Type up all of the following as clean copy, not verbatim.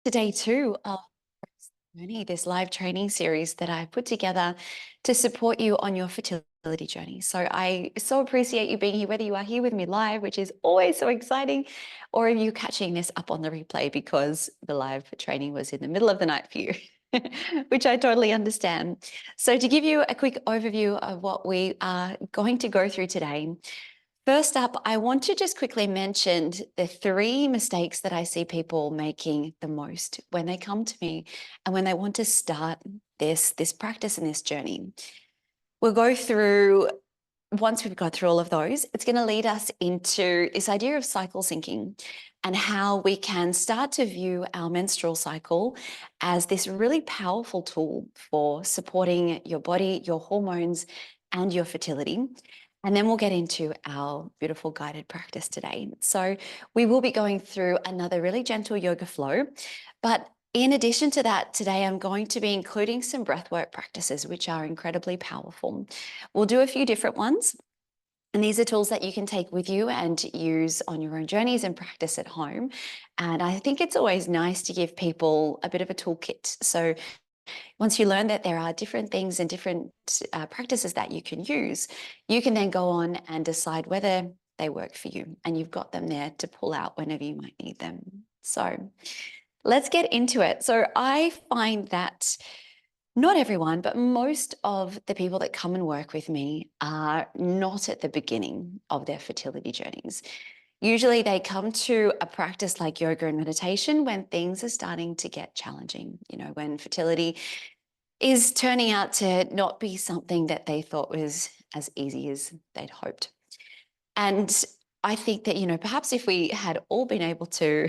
To day two of journey, this live training series that I put together to support you on your fertility journey. So I so appreciate you being here, whether you are here with me live, which is always so exciting, or if you're catching this up on the replay because the live training was in the middle of the night for you. Which I totally understand. So to give you a quick overview of what we are going to go through today, first up, I want to just quickly mention the three mistakes that I see people making the most when they come to me and when they want to start this practice and this journey. We'll go through, once we've got through all of those, it's going to lead us into this idea of cycle syncing and how we can start to view our menstrual cycle as this really powerful tool for supporting your body, your hormones, and your fertility. And then we'll get into our beautiful guided practice today. So we will be going through another really gentle yoga flow. But in addition to that, today I'm going to be including some breathwork practices, which are incredibly powerful. We'll do a few different ones. And these are tools that you can take with you and use on your own journeys and practice at home. And I think it's always nice to give people a bit of a toolkit. So once you learn that there are different things and different practices that you can use, you can then go on and decide whether they work for you. And you've got them there to pull out whenever you might need them. So let's get into it. So I find that not everyone, but most of the people that come and work with me are not at the beginning of their fertility journeys. Usually they come to a practice like yoga and meditation when things are starting to get challenging, when fertility is turning out to not be something that they thought was as easy as they'd hoped. And I think that, perhaps if we had all been able to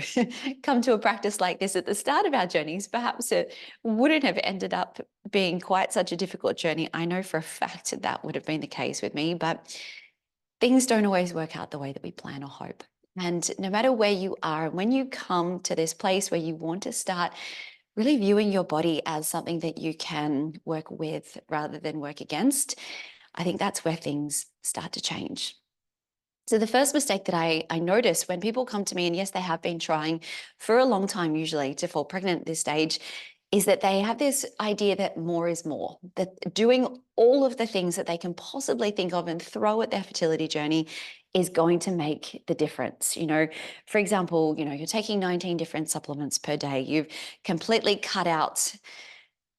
come to a practice like this at the start of our journeys, perhaps it wouldn't have ended up being quite such a difficult journey. I know for a fact that would have been the case with me, but things don't always work out the way that we plan or hope. And no matter where you are, when you come to this place where you want to start really viewing your body as something that you can work with rather than work against, I think that's where things start to change. So the first mistake that I notice when people come to me, and yes, they have been trying for a long time usually to fall pregnant at this stage, is that they have this idea that more is more, that doing all of the things that they can possibly think of and throw at their fertility journey is going to make the difference. For example, you're taking 19 different supplements per day. You've completely cut out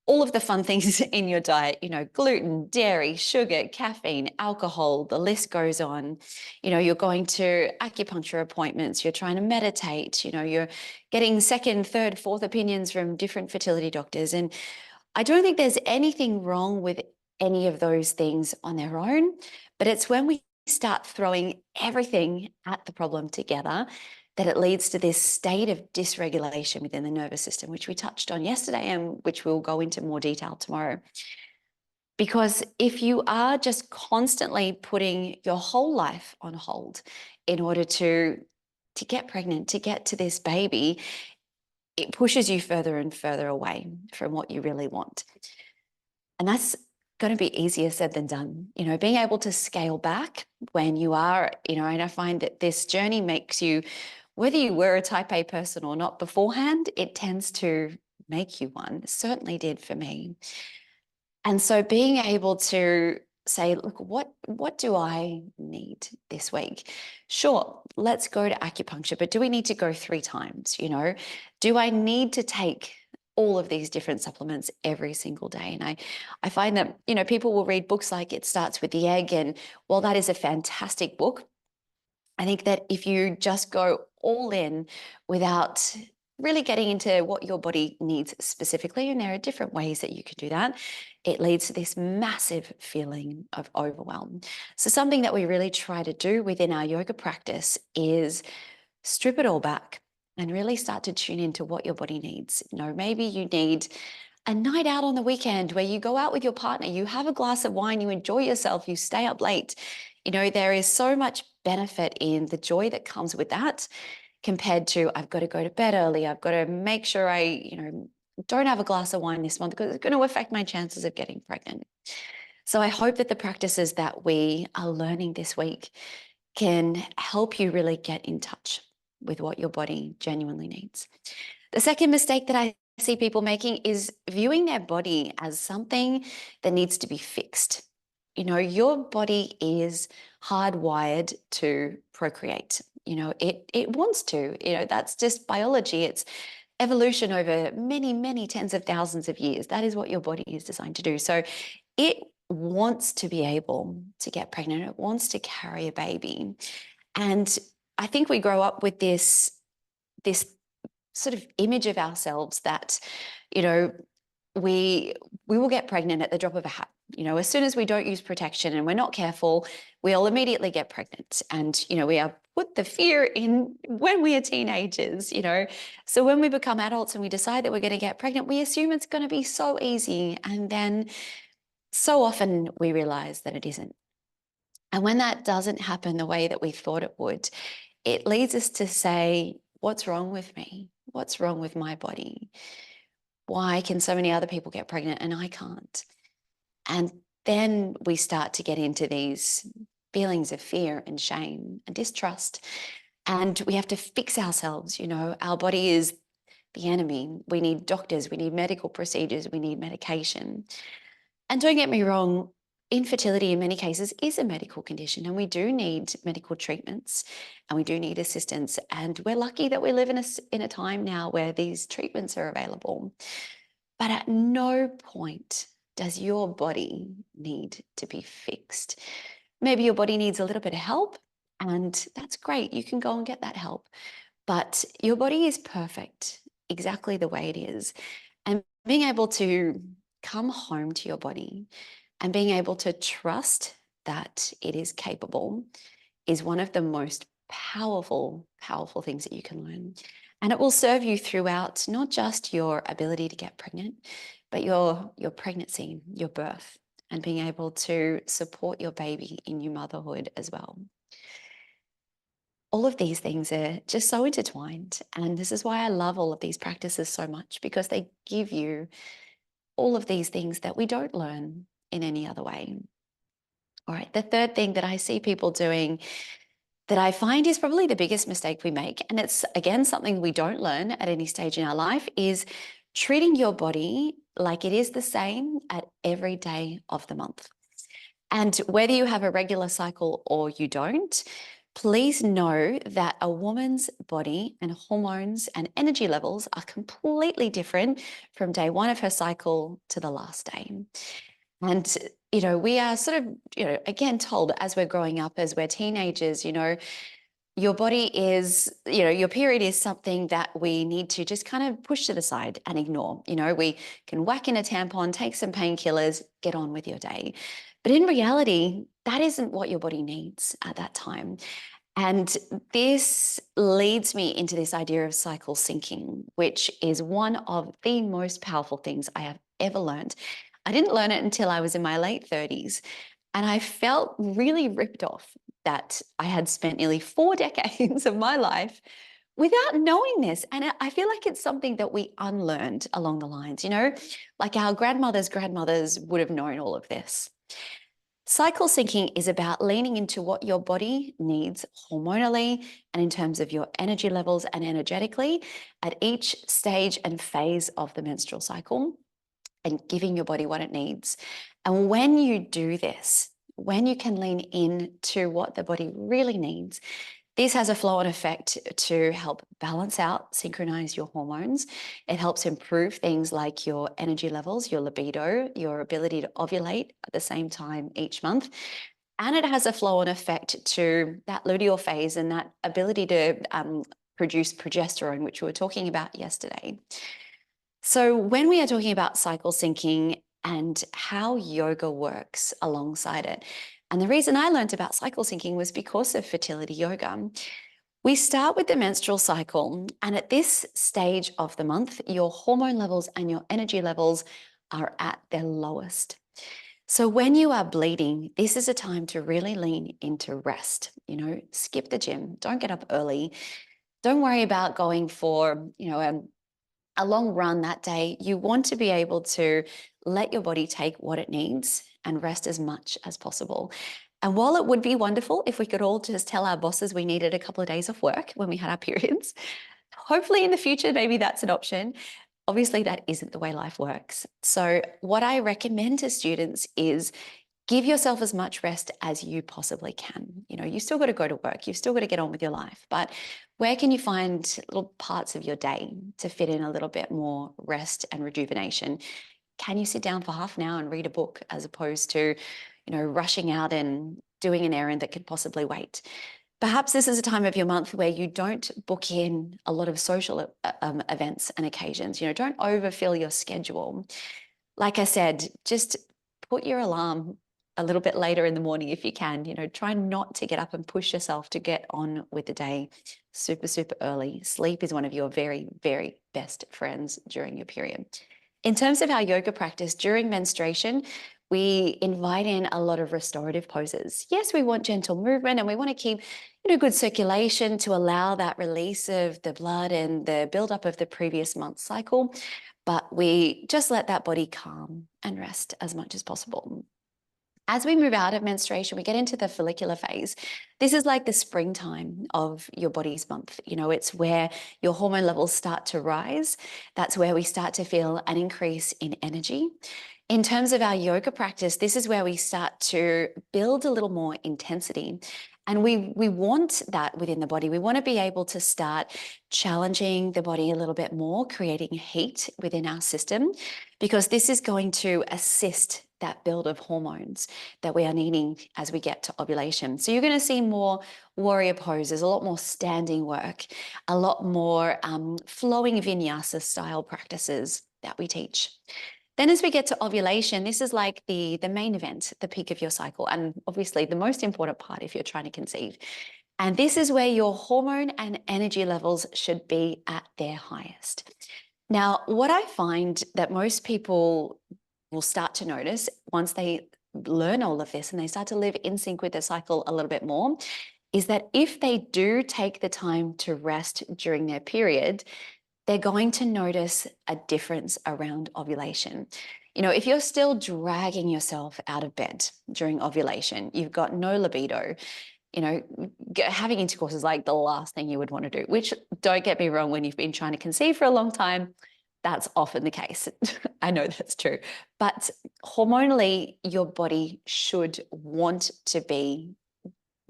all of the fun things in your diet, gluten, dairy, sugar, caffeine, alcohol, the list goes on. You're going to acupuncture appointments, you're trying to meditate, you're getting second, third, fourth opinions from different fertility doctors. And I don't think there's anything wrong with any of those things on their own, but it's when we start throwing everything at the problem together that it leads to this state of dysregulation within the nervous system, which we touched on yesterday and which we'll go into more detail tomorrow. Because if you are just constantly putting your whole life on hold in order to get pregnant, to get to this baby, it pushes you further and further away from what you really want. And that's going to be easier said than done. Being able to scale back when you are, and I find that this journey makes you, whether you were a type A person or not beforehand, it tends to make you one. It certainly did for me. And so being able to say, look, what do I need this week? Sure, let's go to acupuncture, but do we need to go 3 times? Do I need to take all of these different supplements every single day? And I find that, people will read books like It Starts with the Egg. And while that is a fantastic book, I think that if you just go all in without really getting into what your body needs specifically, and there are different ways that you can do that, it leads to this massive feeling of overwhelm. So something that we really try to do within our yoga practice is strip it all back and really start to tune into what your body needs. Maybe you need a night out on the weekend where you go out with your partner, you have a glass of wine, you enjoy yourself, you stay up late. There is so much benefit in the joy that comes with that compared to I've got to go to bed early. I've got to make sure I, don't have a glass of wine this month because it's going to affect my chances of getting pregnant. So I hope that the practices that we are learning this week can help you really get in touch with what your body genuinely needs. The second mistake that I see people making is viewing their body as something that needs to be fixed. You know, your body is hardwired to procreate. You know, it wants to. You know, that's just biology. It's evolution over many, many tens of thousands of years. That is what your body is designed to do. So it wants to be able to get pregnant. It wants to carry a baby. And I think we grow up with this sort of image of ourselves that, you know, we will get pregnant at the drop of a hat. You know, as soon as we don't use protection and we're not careful, we'll immediately get pregnant. And, you know, we are put the fear in when we are teenagers, you know. So when we become adults and we decide that we're going to get pregnant, we assume it's going to be so easy. And then so often we realize that it isn't. And when that doesn't happen the way that we thought it would, it leads us to say, what's wrong with me? What's wrong with my body? Why can so many other people get pregnant and I can't? And then we start to get into these feelings of fear and shame and distrust. And we have to fix ourselves. You know, our body is the enemy. We need doctors, we need medical procedures, we need medication. And don't get me wrong, infertility in many cases is a medical condition, and we do need medical treatments and we do need assistance. And we're lucky that we live in a time now where these treatments are available. But at no point does your body need to be fixed. Maybe your body needs a little bit of help, and that's great. You can go and get that help. But your body is perfect exactly the way it is. And being able to come home to your body and being able to trust that it is capable is one of the most powerful, powerful things that you can learn. And it will serve you throughout not just your ability to get pregnant, but your pregnancy, your birth, and being able to support your baby in your motherhood as well. All of these things are just so intertwined. And this is why I love all of these practices so much, because they give you all of these things that we don't learn in any other way. All right, the third thing that I see people doing that I find is probably the biggest mistake we make, and it's again something we don't learn at any stage in our life, is treating your body like it is the same at every day of the month. And whether you have a regular cycle or you don't, please know that a woman's body and hormones and energy levels are completely different from day one of her cycle to the last day. And, you know, we are sort of, you know, again, told as we're growing up, as we're teenagers, you know, your body is, you know, your period is something that we need to just kind of push to the side and ignore. You know, we can whack in a tampon, take some painkillers, get on with your day. But in reality, that isn't what your body needs at that time. And this leads me into this idea of cycle syncing, which is one of the most powerful things I have ever learned. I didn't learn it until I was in my late 30s. And I felt really ripped off that I had spent nearly 4 decades of my life without knowing this. And I feel like it's something that we unlearned along the lines, you know, like our grandmothers would have known all of this. Cycle syncing is about leaning into what your body needs hormonally and in terms of your energy levels and energetically at each stage and phase of the menstrual cycle, and giving your body what it needs. And when you do this, when you can lean in to what the body really needs, this has a flow-on effect to help balance out, synchronize your hormones. It helps improve things like your energy levels, your libido, your ability to ovulate at the same time each month. And it has a flow-on effect to that luteal phase and that ability to produce progesterone, which we were talking about yesterday. So when we are talking about cycle syncing and how yoga works alongside it, and the reason I learned about cycle syncing was because of fertility yoga. We start with the menstrual cycle, and at this stage of the month, your hormone levels and your energy levels are at their lowest. So when you are bleeding, this is a time to really lean into rest. You know, skip the gym, don't get up early. Don't worry about going for, you know, a long run that day. You want to be able to let your body take what it needs and rest as much as possible. And while it would be wonderful if we could all just tell our bosses we needed a couple of days off work when we had our periods, hopefully in the future, maybe that's an option. Obviously, that isn't the way life works. So what I recommend to students is give yourself as much rest as you possibly can. You know, you still got to go to work, you've still got to get on with your life, but where can you find little parts of your day to fit in a little bit more rest and rejuvenation? Can you sit down for half an hour and read a book as opposed to, you know, rushing out and doing an errand that could possibly wait? Perhaps this is a time of your month where you don't book in a lot of social events and occasions. You know, don't overfill your schedule. Like I said, just put your alarm a little bit later in the morning if you can. You know, try not to get up and push yourself to get on with the day super, super early. Sleep is one of your very, very best friends during your period. In terms of our yoga practice during menstruation, we invite in a lot of restorative poses. Yes, we want gentle movement and we want to keep, you know, good circulation to allow that release of the blood and the buildup of the previous month's cycle. But we just let that body calm and rest as much as possible. As we move out of menstruation, we get into the follicular phase. This is like the springtime of your body's month. You know, it's where your hormone levels start to rise. That's where we start to feel an increase in energy. In terms of our yoga practice, this is where we start to build a little more intensity. And we want that within the body. We want to be able to start challenging the body a little bit more, creating heat within our system, because this is going to assist that build of hormones that we are needing as we get to ovulation. So you're going to see more warrior poses, a lot more standing work, a lot more flowing vinyasa style practices that we teach. Then as we get to ovulation, this is like the main event, the peak of your cycle, and obviously the most important part if you're trying to conceive. And this is where your hormone and energy levels should be at their highest. Now, what I find that most people will start to notice once they learn all of this and they start to live in sync with their cycle a little bit more is that if they do take the time to rest during their period, they're going to notice a difference around ovulation. You know, if you're still dragging yourself out of bed during ovulation, you've got no libido, you know, having intercourse is like the last thing you would want to do, which, don't get me wrong, when you've been trying to conceive for a long time, that's often the case. I know that's true. But hormonally, your body should want to be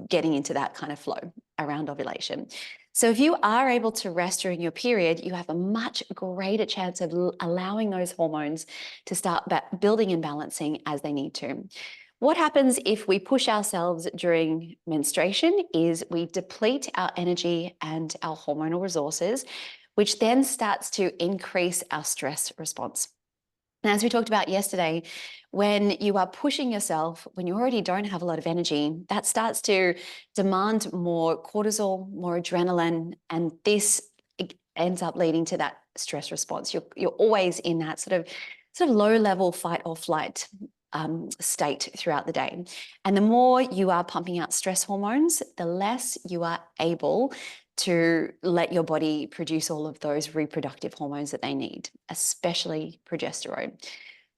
getting into that kind of flow around ovulation. So if you are able to rest during your period, you have a much greater chance of allowing those hormones to start building and balancing as they need to. What happens if we push ourselves during menstruation is we deplete our energy and our hormonal resources, which then starts to increase our stress response. And as we talked about yesterday, when you are pushing yourself, when you already don't have a lot of energy, that starts to demand more cortisol, more adrenaline, and this ends up leading to that stress response. You're always in that sort of low level fight or flight state throughout the day. And the more you are pumping out stress hormones, the less you are able to let your body produce all of those reproductive hormones that they need, especially progesterone.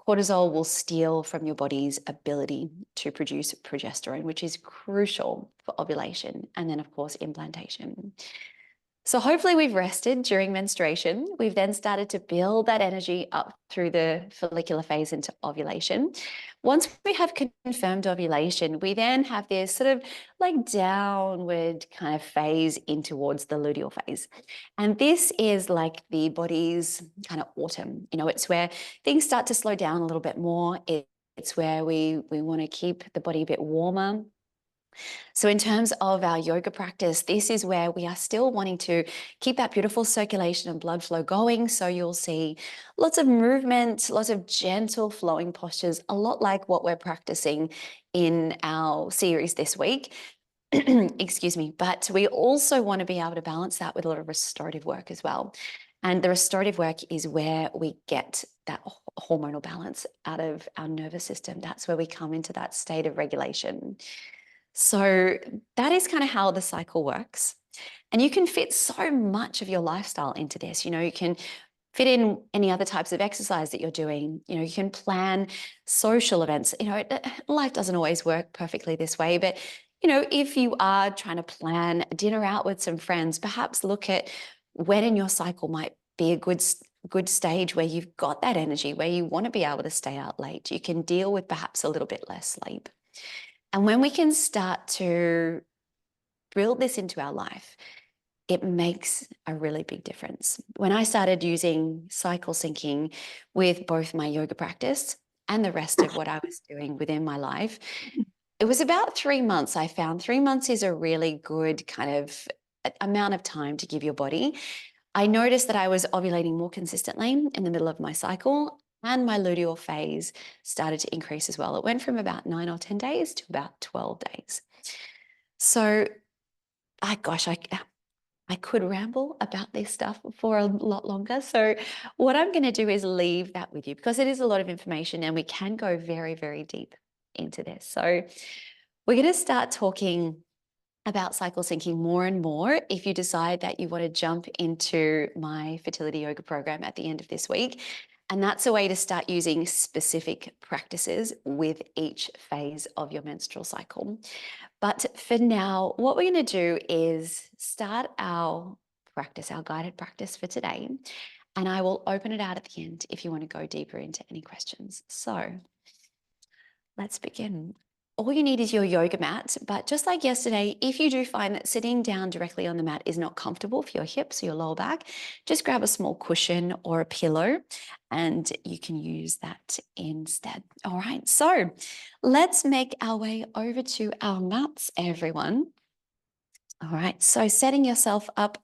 Cortisol will steal from your body's ability to produce progesterone, which is crucial for ovulation and then, of course, implantation. So hopefully we've rested during menstruation. We've then started to build that energy up through the follicular phase into ovulation. Once we have confirmed ovulation, we then have this sort of like downward kind of phase in towards the luteal phase. And this is like the body's kind of autumn. You know, it's where things start to slow down a little bit more. It's where we want to keep the body a bit warmer. So in terms of our yoga practice, this is where we are still wanting to keep that beautiful circulation and blood flow going. So you'll see lots of movement, lots of gentle flowing postures, a lot like what we're practicing in our series this week. Excuse me. But we also want to be able to balance that with a lot of restorative work as well. And the restorative work is where we get that hormonal balance out of our nervous system. That's where we come into that state of regulation. So that is kind of how the cycle works. And you can fit so much of your lifestyle into this. You know, you can fit in any other types of exercise that you're doing. You know, you can plan social events. You know, life doesn't always work perfectly this way, but you know, if you are trying to plan a dinner out with some friends, perhaps look at when in your cycle might be a good stage where you've got that energy, where you want to be able to stay out late. You can deal with perhaps a little bit less sleep. And when we can start to build this into our life, it makes a really big difference. When I started using cycle syncing with both my yoga practice and the rest of what I was doing within my life, it was about 3 months. I found 3 months is a really good kind of amount of time to give your body. I noticed that I was ovulating more consistently in the middle of my cycle, and my luteal phase started to increase as well. It went from about 9 or 10 days to about 12 days. So, I could ramble about this stuff for a lot longer. So what I'm going to do is leave that with you because it is a lot of information and we can go very, very deep into this. So we're going to start talking about cycle syncing more and more if you decide that you want to jump into my fertility yoga program at the end of this week. And that's a way to start using specific practices with each phase of your menstrual cycle. But for now, what we're going to do is start our practice, our guided practice for today. And I will open it out at the end if you want to go deeper into any questions. So let's begin. All you need is your yoga mat, but just like yesterday, if you do find that sitting down directly on the mat is not comfortable for your hips or your lower back, just grab a small cushion or a pillow and you can use that instead. All right, so let's make our way over to our mats, everyone. All right, so setting yourself up,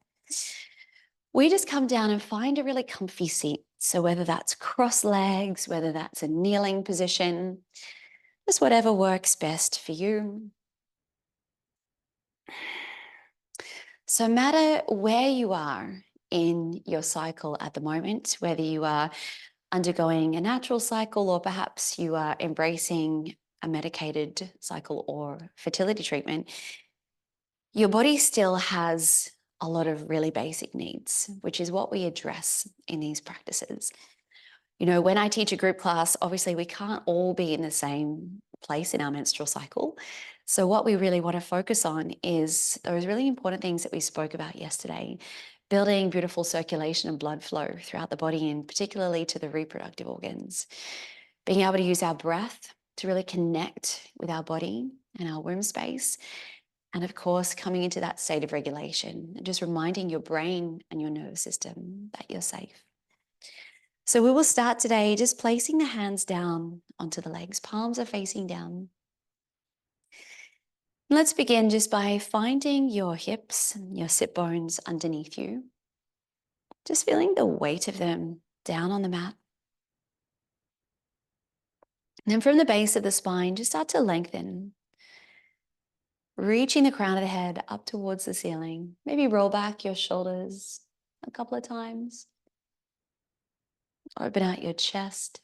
we just come down and find a really comfy seat. So whether that's cross legs, whether that's a kneeling position, just whatever works best for you. So, matter where you are in your cycle at the moment, whether you are undergoing a natural cycle or perhaps you are embracing a medicated cycle or fertility treatment, your body still has a lot of really basic needs, which is what we address in these practices. You know, when I teach a group class, obviously we can't all be in the same place in our menstrual cycle. So what we really want to focus on is those really important things that we spoke about yesterday, building beautiful circulation and blood flow throughout the body and particularly to the reproductive organs. Being able to use our breath to really connect with our body and our womb space. And of course, coming into that state of regulation and just reminding your brain and your nervous system that you're safe. So we will start today just placing the hands down onto the legs. Palms are facing down. Let's begin just by finding your hips and your sit bones underneath you. Just feeling the weight of them down on the mat. And then from the base of the spine, just start to lengthen. Reaching the crown of the head up towards the ceiling. Maybe roll back your shoulders a couple of times. Open out your chest.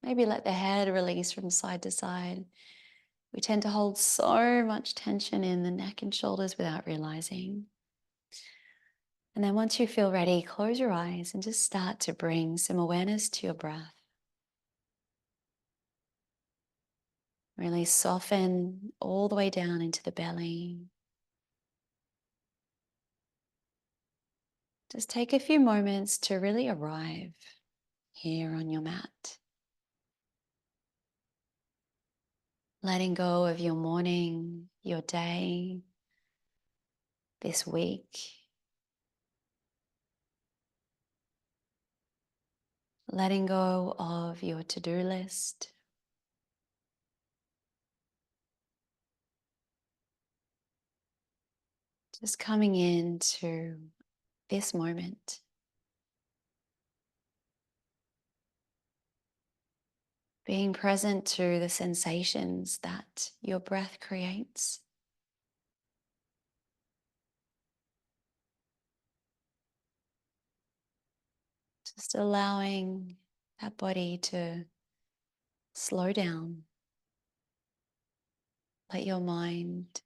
Maybe let the head release from side to side. We tend to hold so much tension in the neck and shoulders without realizing. And then once you feel ready, close your eyes and just start to bring some awareness to your breath. Really soften all the way down into the belly. Just take a few moments to really arrive here on your mat. Letting go of your morning, your day, this week. Letting go of your to-do list. Just coming into this moment. Being present to the sensations that your breath creates. Just allowing that body to slow down. Let your mind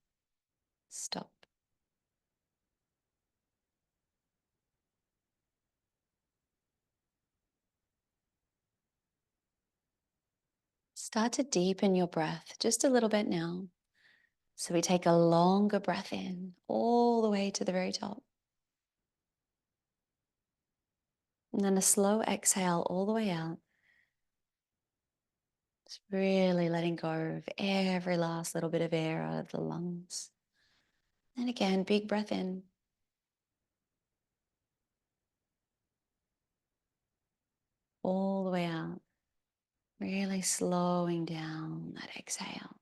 stop. Start to deepen your breath just a little bit now. So we take a longer breath in all the way to the very top. And then a slow exhale all the way out. Just really letting go of every last little bit of air out of the lungs. And again, big breath in. All the way out. Really slowing down that exhale.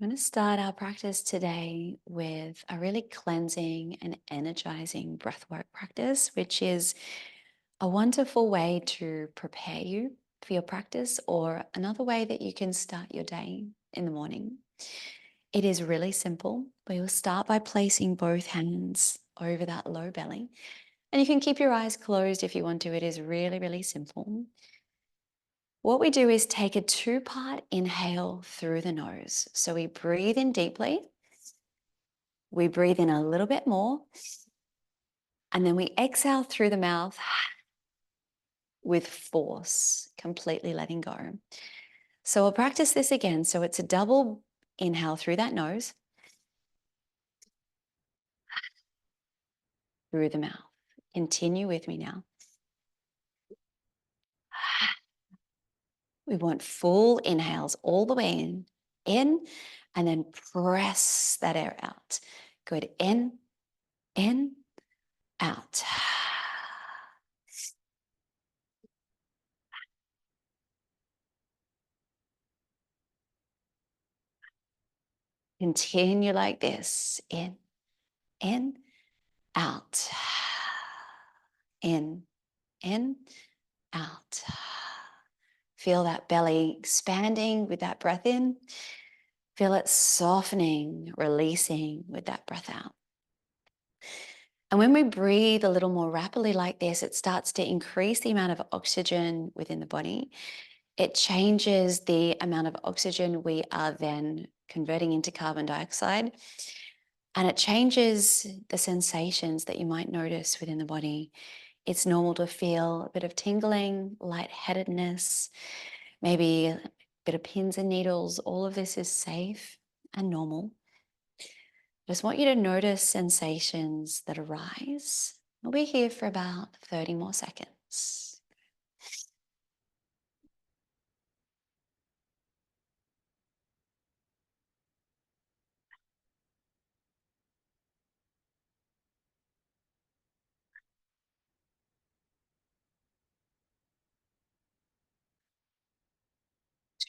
I'm going to start our practice today with a really cleansing and energizing breathwork practice, which is a wonderful way to prepare you for your practice, or another way that you can start your day in the morning. It is really simple. We will start by placing both hands over that low belly. And you can keep your eyes closed if you want to. It is really, really simple. What we do is take a 2-part inhale through the nose. So we breathe in deeply. We breathe in a little bit more. And then we exhale through the mouth with force, completely letting go. So we'll practice this again. So it's a double inhale through that nose, through the mouth. Continue with me now. We want full inhales all the way in, and then press that air out. Good. In, out. Continue like this. In, out. In, out. Feel that belly expanding with that breath in. Feel it softening, releasing with that breath out. And when we breathe a little more rapidly like this, it starts to increase the amount of oxygen within the body. It changes the amount of oxygen we are then converting into carbon dioxide. And it changes the sensations that you might notice within the body. It's normal to feel a bit of tingling, lightheadedness, maybe a bit of pins and needles. All of this is safe and normal. Just want you to notice sensations that arise. We'll be here for about 30 more seconds.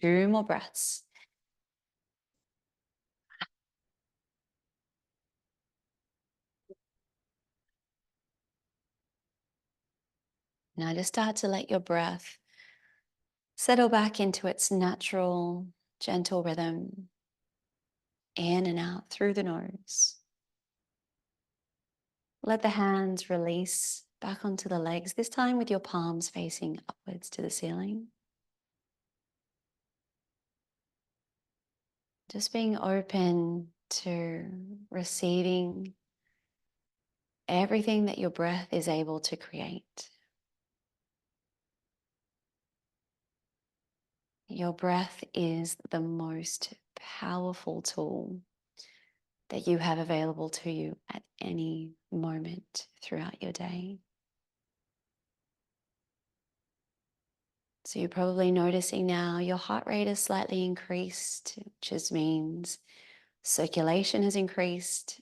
Two more breaths. Now just start to let your breath settle back into its natural, gentle rhythm, in and out through the nose. Let the hands release back onto the legs, this time with your palms facing upwards to the ceiling. Just being open to receiving everything that your breath is able to create. Your breath is the most powerful tool that you have available to you at any moment throughout your day. So you're probably noticing now your heart rate is slightly increased, which just means circulation has increased.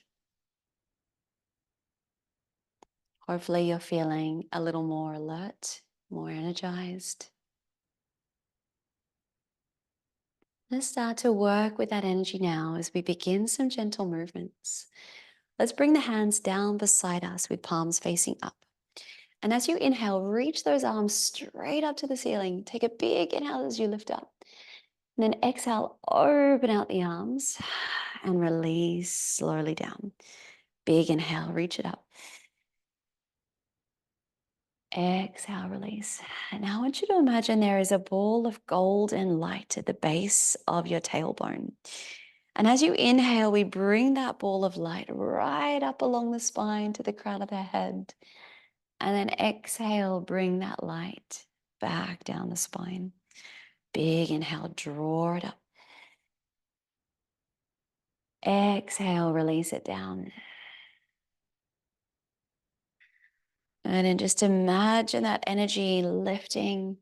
Hopefully you're feeling a little more alert, more energized. Let's start to work with that energy now as we begin some gentle movements. Let's bring the hands down beside us with palms facing up. And as you inhale, reach those arms straight up to the ceiling. Take a big inhale as you lift up. And then exhale, open out the arms and release slowly down. Big inhale, reach it up. Exhale, release. And now I want you to imagine there is a ball of golden light at the base of your tailbone. And as you inhale, we bring that ball of light right up along the spine to the crown of the head. And then exhale, bring that light back down the spine. Big inhale, draw it up. Exhale, release it down. And then just imagine that energy lifting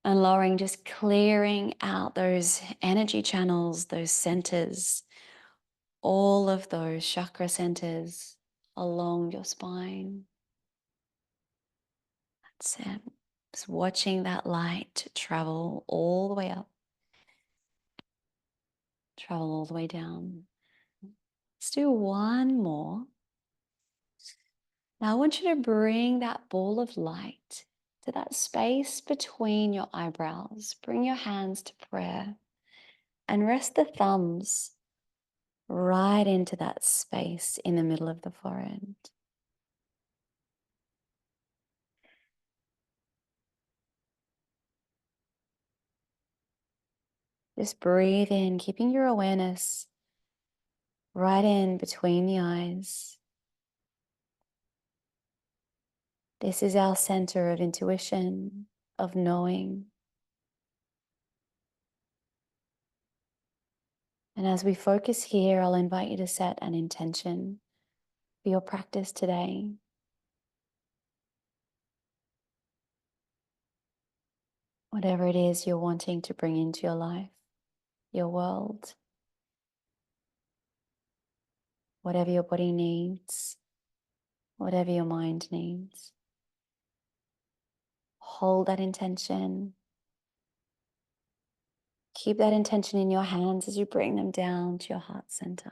and lowering, just clearing out those energy channels, those centers, all of those chakra centers along your spine. That's it. Just watching that light travel all the way up, travel all the way down. Let's do one more. Now I want you to bring that ball of light to that space between your eyebrows. Bring your hands to prayer and rest the thumbs right into that space in the middle of the forehead. Just breathe in, keeping your awareness right in between the eyes. This is our center of intuition, of knowing. And as we focus here, I'll invite you to set an intention for your practice today. Whatever it is you're wanting to bring into your life, your world, whatever your body needs, whatever your mind needs. Hold that intention. Keep that intention in your hands as you bring them down to your heart center.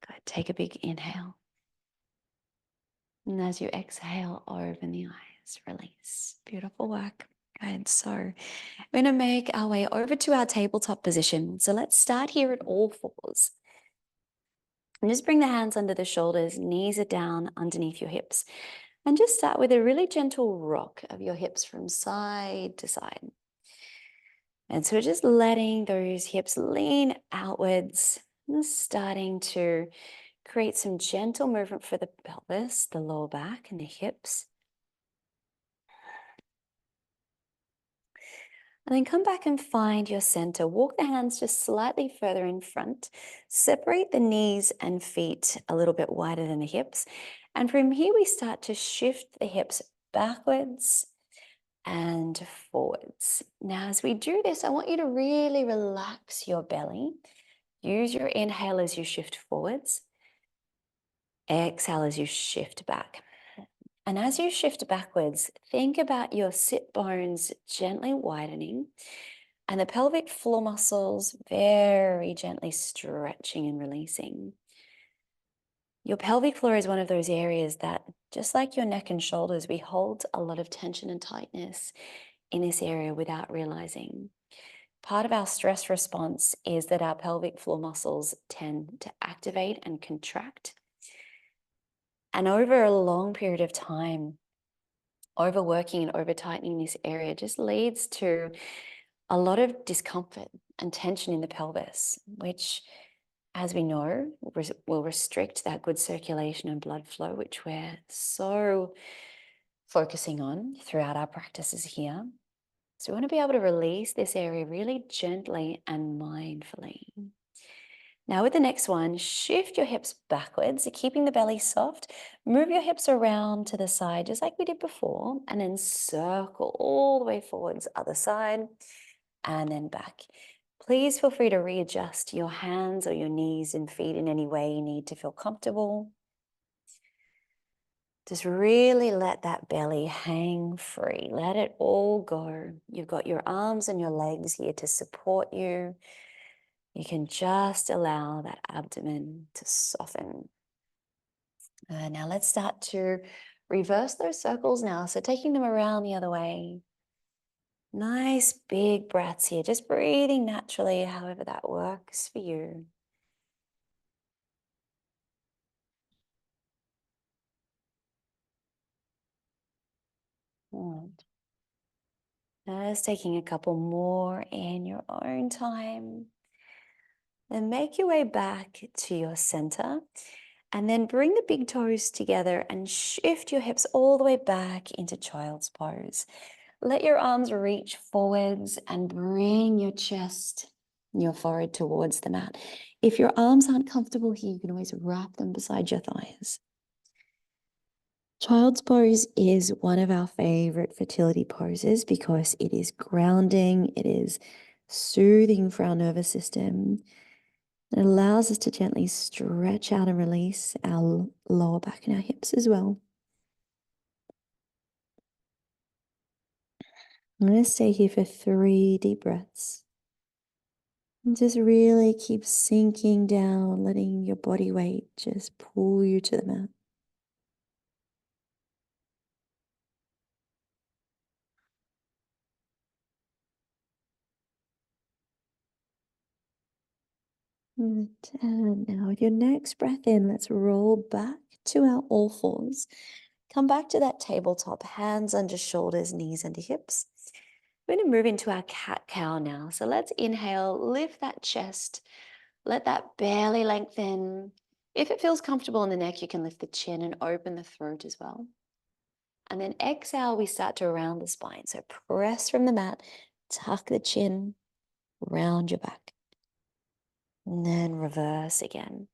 Good. Take a big inhale. And as you exhale, open the eyes, release. Beautiful work. Good. So we're going to make our way over to our tabletop position. So let's start here at all fours. And just bring the hands under the shoulders, knees are down underneath your hips. And just start with a really gentle rock of your hips from side to side. And so just letting those hips lean outwards and starting to create some gentle movement for the pelvis, the lower back and the hips. And then come back and find your center. Walk the hands just slightly further in front. Separate the knees and feet a little bit wider than the hips. And from here, we start to shift the hips backwards and forwards. Now, as we do this, I want you to really relax your belly. Use your inhale as you shift forwards. Exhale as you shift back. And as you shift backwards, think about your sit bones gently widening and the pelvic floor muscles very gently stretching and releasing. Your pelvic floor is one of those areas that, just like your neck and shoulders, we hold a lot of tension and tightness in this area without realizing. Part of our stress response is that our pelvic floor muscles tend to activate and contract. And over a long period of time, overworking and over tightening this area just leads to a lot of discomfort and tension in the pelvis, which, as we know, will restrict that good circulation and blood flow, which we're so focusing on throughout our practices here. So we want to be able to release this area really gently and mindfully. Now with the next one, shift your hips backwards, keeping the belly soft. Move your hips around to the side, just like we did before, and then circle all the way forwards, other side, and then back. Please feel free to readjust your hands or your knees and feet in any way you need to feel comfortable. Just really let that belly hang free. Let it all go. You've got your arms and your legs here to support you. You can just allow that abdomen to soften. Now let's start to reverse those circles now. So taking them around the other way. Nice big breaths here, just breathing naturally, however that works for you. Good. Just taking a couple more in your own time. Then make your way back to your center. And then bring the big toes together and shift your hips all the way back into child's pose. Let your arms reach forwards and bring your chest, your forehead towards the mat. If your arms aren't comfortable here, you can always wrap them beside your thighs. Child's pose is one of our favorite fertility poses because it is grounding, it is soothing for our nervous system. It allows us to gently stretch out and release our lower back and our hips as well. I'm going to stay here for 3 deep breaths. And just really keep sinking down, letting your body weight just pull you to the mat. And now with your next breath in, let's roll back to our all fours. Come back to that tabletop, hands under shoulders, knees under hips. We're going to move into our cat-cow now. So let's inhale, lift that chest, let that belly lengthen. If it feels comfortable in the neck, you can lift the chin and open the throat as well. And then exhale, we start to round the spine. So press from the mat, tuck the chin, round your back. And then reverse again.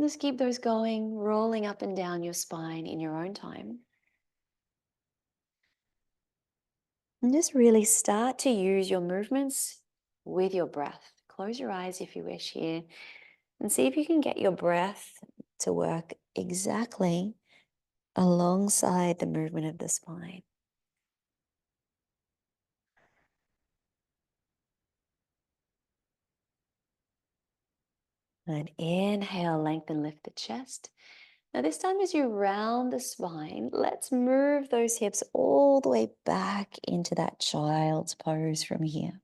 Just keep those going, rolling up and down your spine in your own time. And just really start to use your movements with your breath. Close your eyes if you wish here and see if you can get your breath to work exactly alongside the movement of the spine. And inhale, lengthen, lift the chest. Now this time as you round the spine, let's move those hips all the way back into that child's pose from here.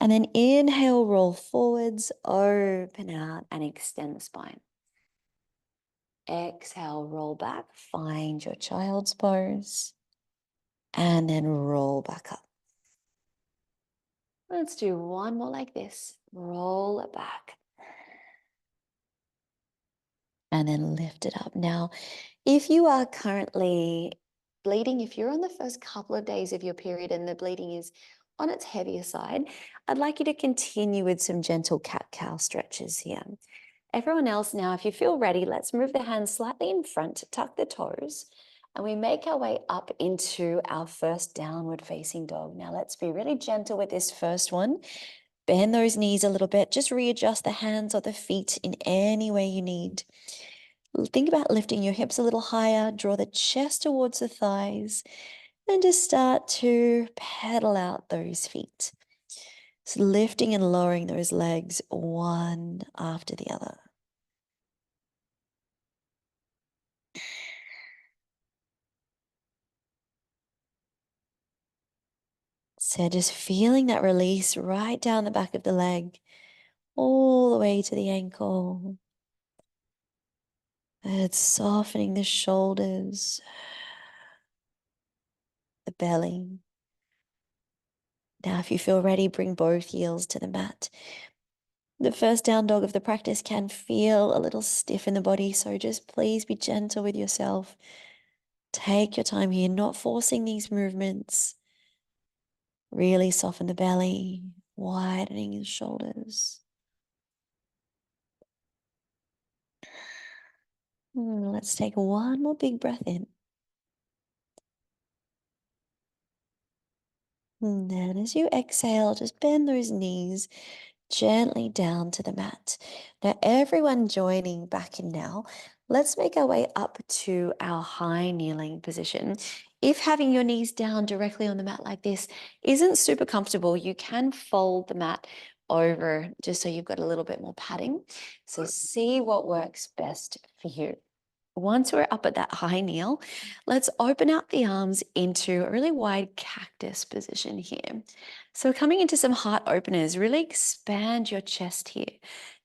And then inhale, roll forwards, open out and extend the spine. Exhale, roll back, find your child's pose, and then roll back up. Let's do one more like this. Roll it back. And then lift it up. Now, if you are currently bleeding, if you're on the first couple of days of your period and the bleeding is on its heavier side, I'd like you to continue with some gentle cat-cow stretches here. Everyone else now, if you feel ready, let's move the hands slightly in front, tuck the toes, and we make our way up into our first downward facing dog. Now let's be really gentle with this first one. Bend those knees a little bit, just readjust the hands or the feet in any way you need. Think about lifting your hips a little higher, draw the chest towards the thighs, and just start to pedal out those feet. So lifting and lowering those legs one after the other. So just feeling that release right down the back of the leg, all the way to the ankle. And it's softening the shoulders, the belly. Now, if you feel ready, bring both heels to the mat. The first down dog of the practice can feel a little stiff in the body, so just please be gentle with yourself. Take your time here, not forcing these movements. Really soften the belly, widening the shoulders. Let's take one more big breath in. And then as you exhale, just bend those knees gently down to the mat. Now, everyone joining back in now, let's make our way up to our high kneeling position. If having your knees down directly on the mat like this isn't super comfortable, you can fold the mat over just so you've got a little bit more padding. So see what works best for you. Once we're up at that high kneel, let's open out the arms into a really wide cactus position here. So coming into some heart openers, really expand your chest here.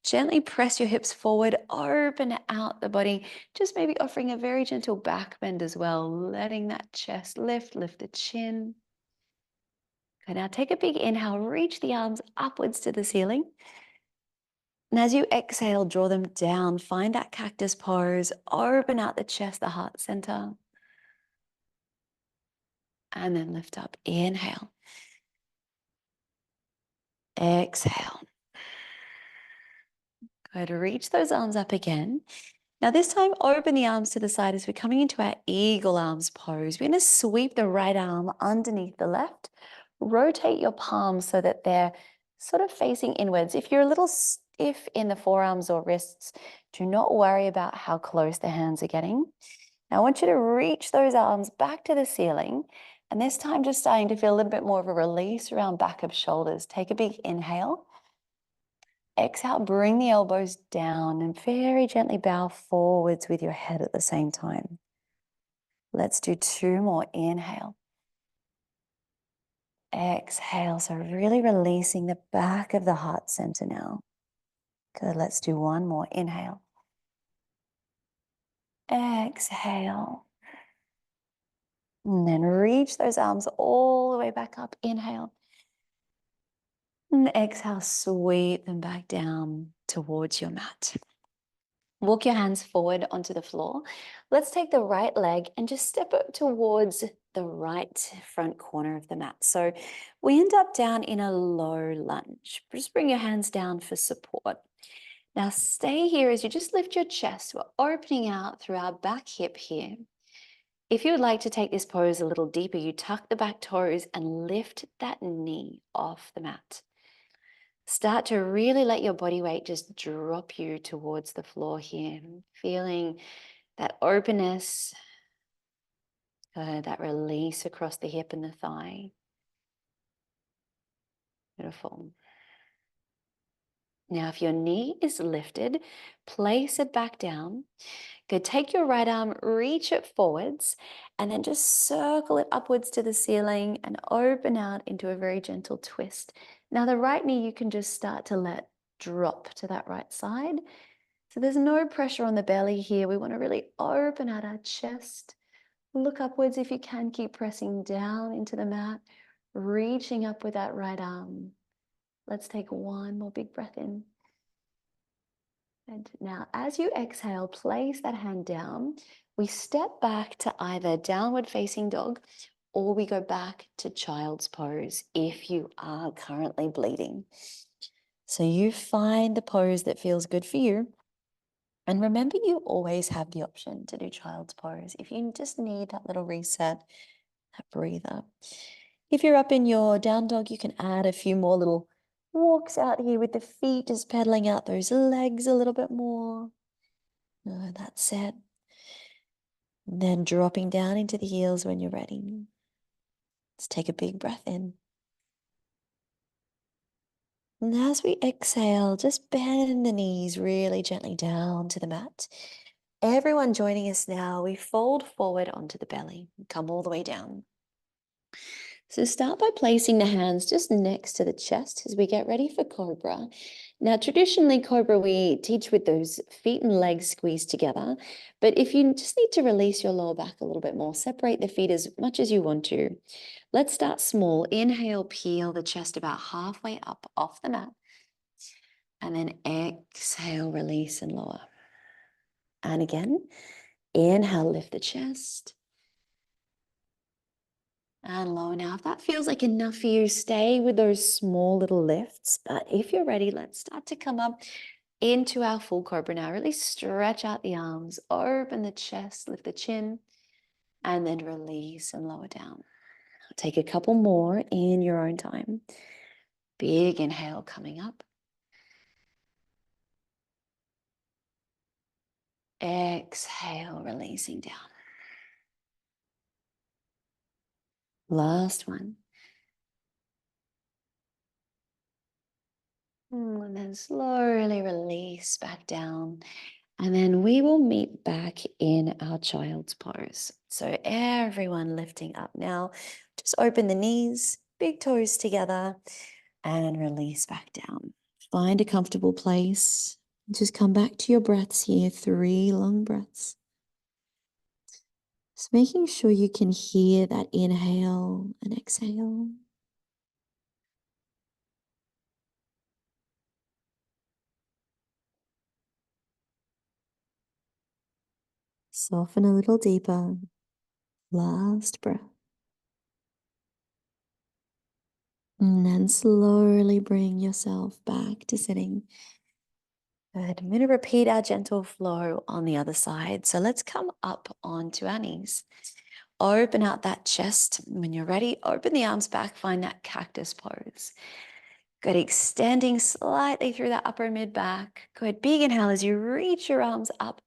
Gently press your hips forward, open out the body, just maybe offering a very gentle back bend as well, letting that chest lift, lift the chin. Good. Now take a big inhale, reach the arms upwards to the ceiling. And as you exhale, draw them down. Find that cactus pose. Open out the chest, the heart center. And then lift up. Inhale. Exhale. Good. Reach those arms up again. Now this time, open the arms to the side as we're coming into our eagle arms pose. We're going to sweep the right arm underneath the left. Rotate your palms so that they're sort of facing inwards. If you're a little stiff in the forearms or wrists, do not worry about how close the hands are getting. Now I want you to reach those arms back to the ceiling. And this time just starting to feel a little bit more of a release around back of shoulders. Take a big inhale. Exhale, bring the elbows down and very gently bow forwards with your head at the same time. Let's do 2 more. Inhale. Exhale, so really releasing the back of the heart center now. Good, let's do 1 more. Inhale. Exhale. And then reach those arms all the way back up. Inhale. And exhale, sweep them back down towards your mat. Walk your hands forward onto the floor. Let's take the right leg and just step it towards the right front corner of the mat. So we end up down in a low lunge. Just bring your hands down for support. Now stay here as you just lift your chest. We're opening out through our back hip here. If you would like to take this pose a little deeper, you tuck the back toes and lift that knee off the mat. Start to really let your body weight just drop you towards the floor here, feeling that openness, that release across the hip and the thigh. Beautiful. Now, if your knee is lifted, place it back down. Good. Take your right arm, reach it forwards, and then just circle it upwards to the ceiling and open out into a very gentle twist. Now, the right knee you can just start to let drop to that right side. So there's no pressure on the belly here. We want to really open out our chest. Look upwards if you can. Keep pressing down into the mat, reaching up with that right arm. Let's take 1 more big breath in. And now as you exhale, place that hand down. We step back to either downward facing dog or we go back to child's pose if you are currently bleeding. So you find the pose that feels good for you. And remember, you always have the option to do child's pose if you just need that little reset, that breather. If you're up in your down dog, you can add a few more little walks out here with the feet, just pedaling out those legs a little bit more. That's it. And then dropping down into the heels when you're ready. Let's take a big breath in. And as we exhale, just bend the knees really gently down to the mat. Everyone joining us now, we fold forward onto the belly, come all the way down. So start by placing the hands just next to the chest as we get ready for Cobra. Now, traditionally, Cobra, we teach with those feet and legs squeezed together. But if you just need to release your lower back a little bit more, separate the feet as much as you want to. Let's start small. Inhale, peel the chest about halfway up off the mat. And then exhale, release and lower. And again, inhale, lift the chest. And lower. Now, if that feels like enough for you, stay with those small little lifts. But if you're ready, let's start to come up into our full cobra now. Really stretch out the arms, open the chest, lift the chin, and then release and lower down. Take a couple more in your own time. Big inhale coming up. Exhale, releasing down. Last one. And then slowly release back down. And then we will meet back in our child's pose. So everyone lifting up now. Just open the knees, big toes together, and release back down. Find a comfortable place. Just come back to your breaths here. 3 long breaths. Just making sure you can hear that inhale and exhale. Soften a little deeper. Last breath. And then slowly bring yourself back to sitting. Good. I'm going to repeat our gentle flow on the other side. So let's come up onto our knees. Open out that chest. When you're ready, open the arms back. Find that cactus pose. Good. Extending slightly through that upper and mid back. Good. Big inhale as you reach your arms up.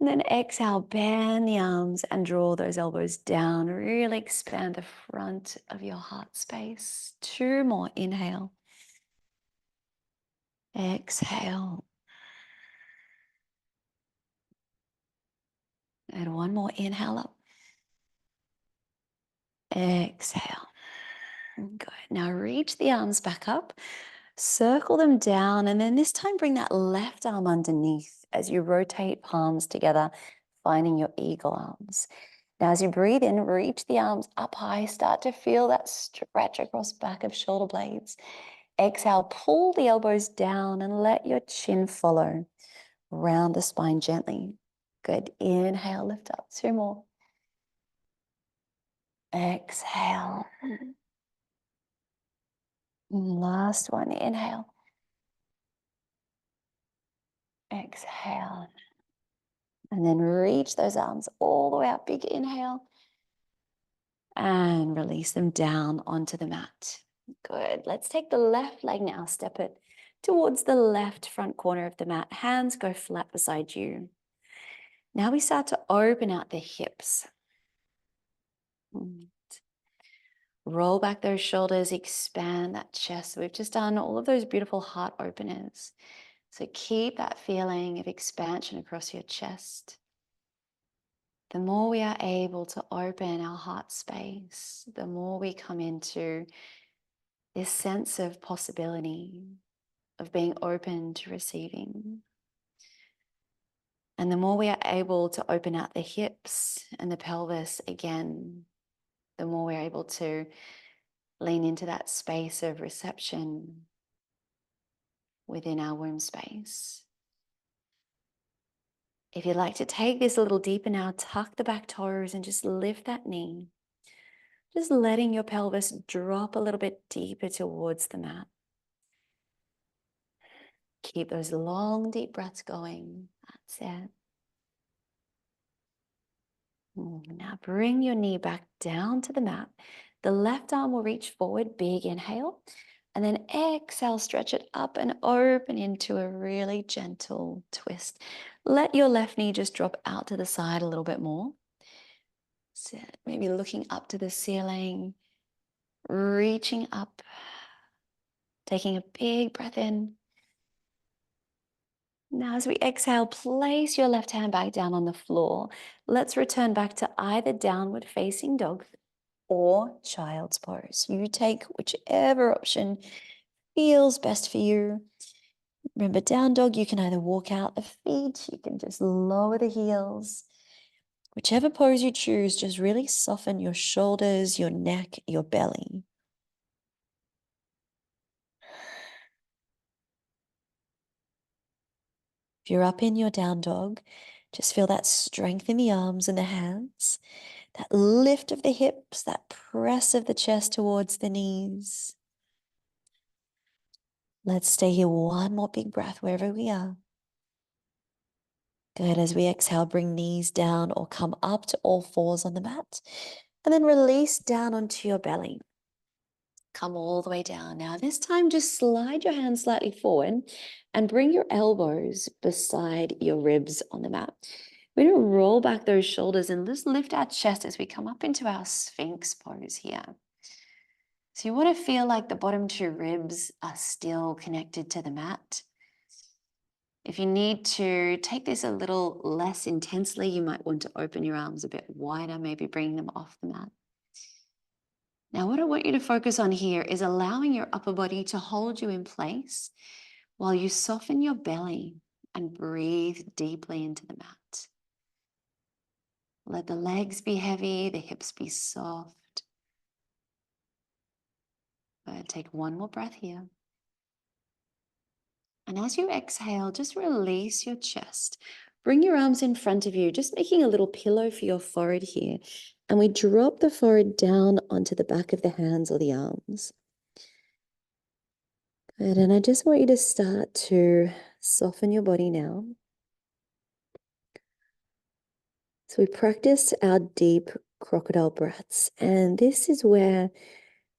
And then exhale, bend the arms and draw those elbows down. Really expand the front of your heart space. 2 more. Inhale. Exhale. And 1 more. Inhale up. Exhale. Good. Now reach the arms back up. Circle them down. And then this time bring that left arm underneath as you rotate palms together, finding your eagle arms. Now, as you breathe in, reach the arms up high. Start to feel that stretch across back of shoulder blades. Exhale, pull the elbows down and let your chin follow. Round the spine gently. Good. Inhale, lift up. 2 more. Exhale. Last one. Inhale. Exhale. And then reach those arms all the way up. Big inhale. And release them down onto the mat. Good. Let's take the left leg now. Step it towards the left front corner of the mat. Hands go flat beside you. Now we start to open out the hips. Roll back those shoulders, expand that chest. We've just done all of those beautiful heart openers. So keep that feeling of expansion across your chest. The more we are able to open our heart space, the more we come into this sense of possibility, of being open to receiving. And the more we are able to open out the hips and the pelvis again, the more we're able to lean into that space of reception within our womb space. If you'd like to take this a little deeper now, tuck the back toes and just lift that knee. Just letting your pelvis drop a little bit deeper towards the mat. Keep those long, deep breaths going. That's it. Now bring your knee back down to the mat. The left arm will reach forward, big inhale. And then exhale, stretch it up and open into a really gentle twist. Let your left knee just drop out to the side a little bit more. So maybe looking up to the ceiling, reaching up, taking a big breath in. Now, as we exhale, place your left hand back down on the floor. Let's return back to either downward facing dog or child's pose. You take whichever option feels best for you. Remember, down dog, you can either walk out the feet, you can just lower the heels. Whichever pose you choose, just really soften your shoulders, your neck, your belly. If you're up in your down dog, just feel that strength in the arms and the hands, that lift of the hips, that press of the chest towards the knees. Let's stay here 1 more big breath wherever we are. Good. As we exhale, bring knees down or come up to all fours on the mat. And then release down onto your belly. Come all the way down. Now, this time, just slide your hands slightly forward and bring your elbows beside your ribs on the mat. We're going to roll back those shoulders and just lift our chest as we come up into our Sphinx pose here. So you want to feel like the bottom 2 ribs are still connected to the mat. If you need to take this a little less intensely, you might want to open your arms a bit wider, maybe bring them off the mat. Now, what I want you to focus on here is allowing your upper body to hold you in place while you soften your belly and breathe deeply into the mat. Let the legs be heavy, the hips be soft. Take 1 more breath here. And as you exhale, just release your chest. Bring your arms in front of you, just making a little pillow for your forehead here. And we drop the forehead down onto the back of the hands or the arms. Good. And I just want you to start to soften your body now. So we practice our deep crocodile breaths. And this is where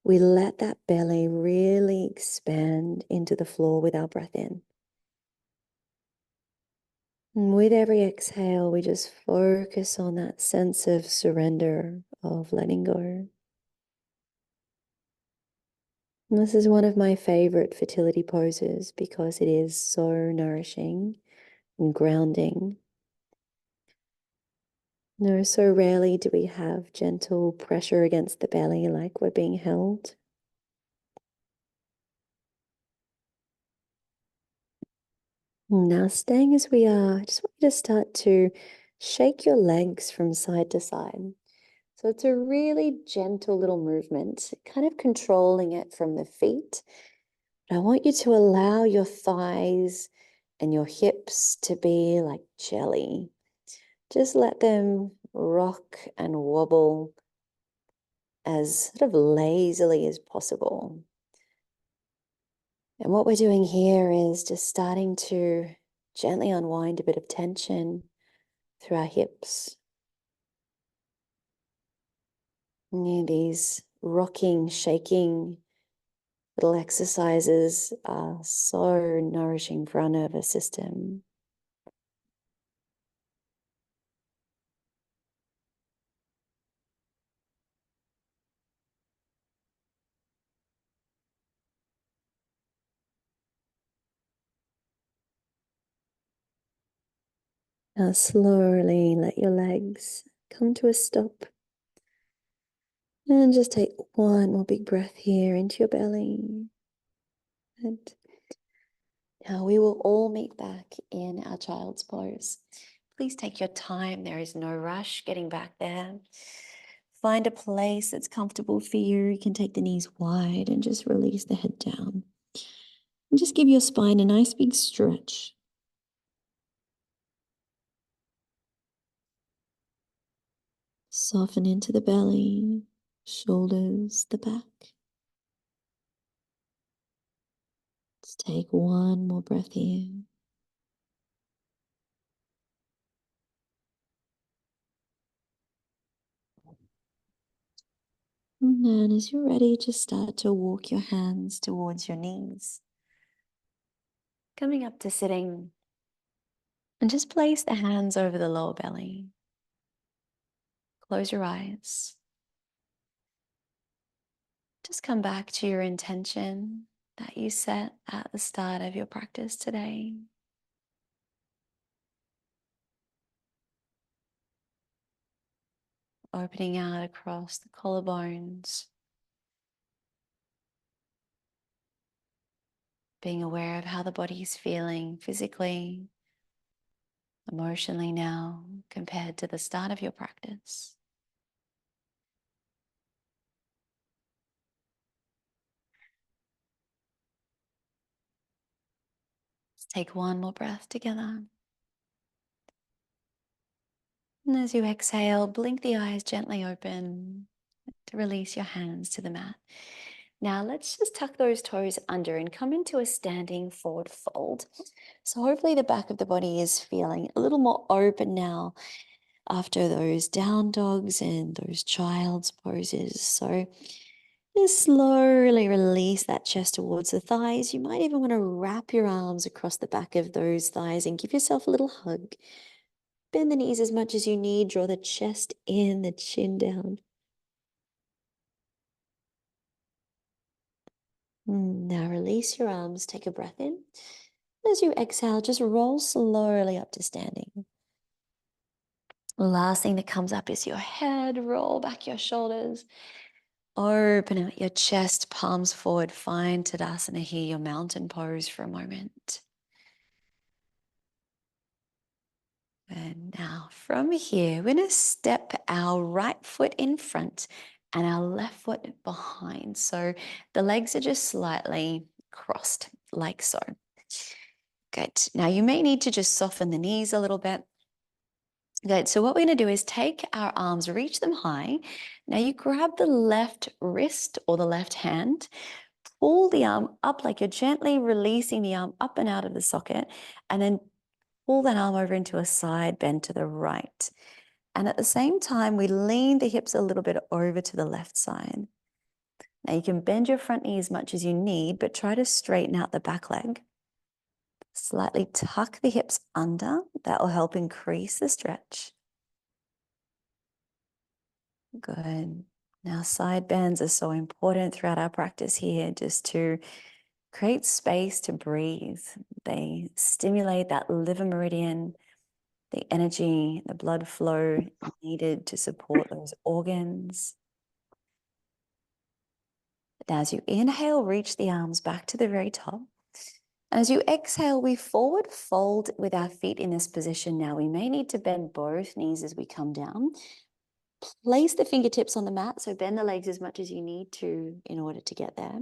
we let that belly really expand into the floor with our breath in. And with every exhale, we just focus on that sense of surrender, of letting go. And this is one of my favorite fertility poses because it is so nourishing and grounding. No, so rarely do we have gentle pressure against the belly like we're being held. Now, staying as we are, I just want you to start to shake your legs from side to side. So it's a really gentle little movement, kind of controlling it from the feet. But I want you to allow your thighs and your hips to be like jelly. Just let them rock and wobble as sort of lazily as possible. And what we're doing here is just starting to gently unwind a bit of tension through our hips. And these rocking, shaking little exercises are so nourishing for our nervous system. Now slowly let your legs come to a stop. And just take one more big breath here into your belly. And now we will all meet back in our child's pose. Please take your time. There is no rush getting back there. Find a place that's comfortable for you. You can take the knees wide and just release the head down. And just give your spine a nice big stretch. Soften into the belly, shoulders, the back. Let's take one more breath here. And then as you're ready, just start to walk your hands towards your knees. Coming up to sitting. And just place the hands over the lower belly. Close your eyes. Just come back to your intention that you set at the start of your practice today. Opening out across the collarbones. Being aware of how the body is feeling physically, emotionally now compared to the start of your practice. Let's take one more breath together. And as you exhale, blink the eyes gently open to release your hands to the mat. Now let's just tuck those toes under and come into a standing forward fold. So hopefully the back of the body is feeling a little more open now after those down dogs and those child's poses. So just slowly release that chest towards the thighs. You might even want to wrap your arms across the back of those thighs and give yourself a little hug. Bend the knees as much as you need. Draw the chest in, the chin down. Now release your arms. Take a breath in. As you exhale, just roll slowly up to standing. Last thing that comes up is your head. Roll back your shoulders. Open out your chest, palms forward. Find Tadasana here, your mountain pose for a moment. And now from here, we're going to step our right foot in front and our left foot behind. So the legs are just slightly crossed like so. Good. Now you may need to just soften the knees a little bit. Good. So what we're going to do is take our arms, reach them high. Now you grab the left wrist or the left hand, pull the arm up like you're gently releasing the arm up and out of the socket, and then pull that arm over into a side bend to the right. And at the same time, we lean the hips a little bit over to the left side. Now you can bend your front knee as much as you need, but try to straighten out the back leg. Slightly tuck the hips under. That will help increase the stretch. Good. Now, side bends are so important throughout our practice here, just to create space to breathe. They stimulate that liver meridian, the energy, the blood flow needed to support those organs. Now, as you inhale, reach the arms back to the very top. As you exhale, we forward fold with our feet in this position. Now, we may need to bend both knees as we come down. Place the fingertips on the mat, so bend the legs as much as you need to in order to get there.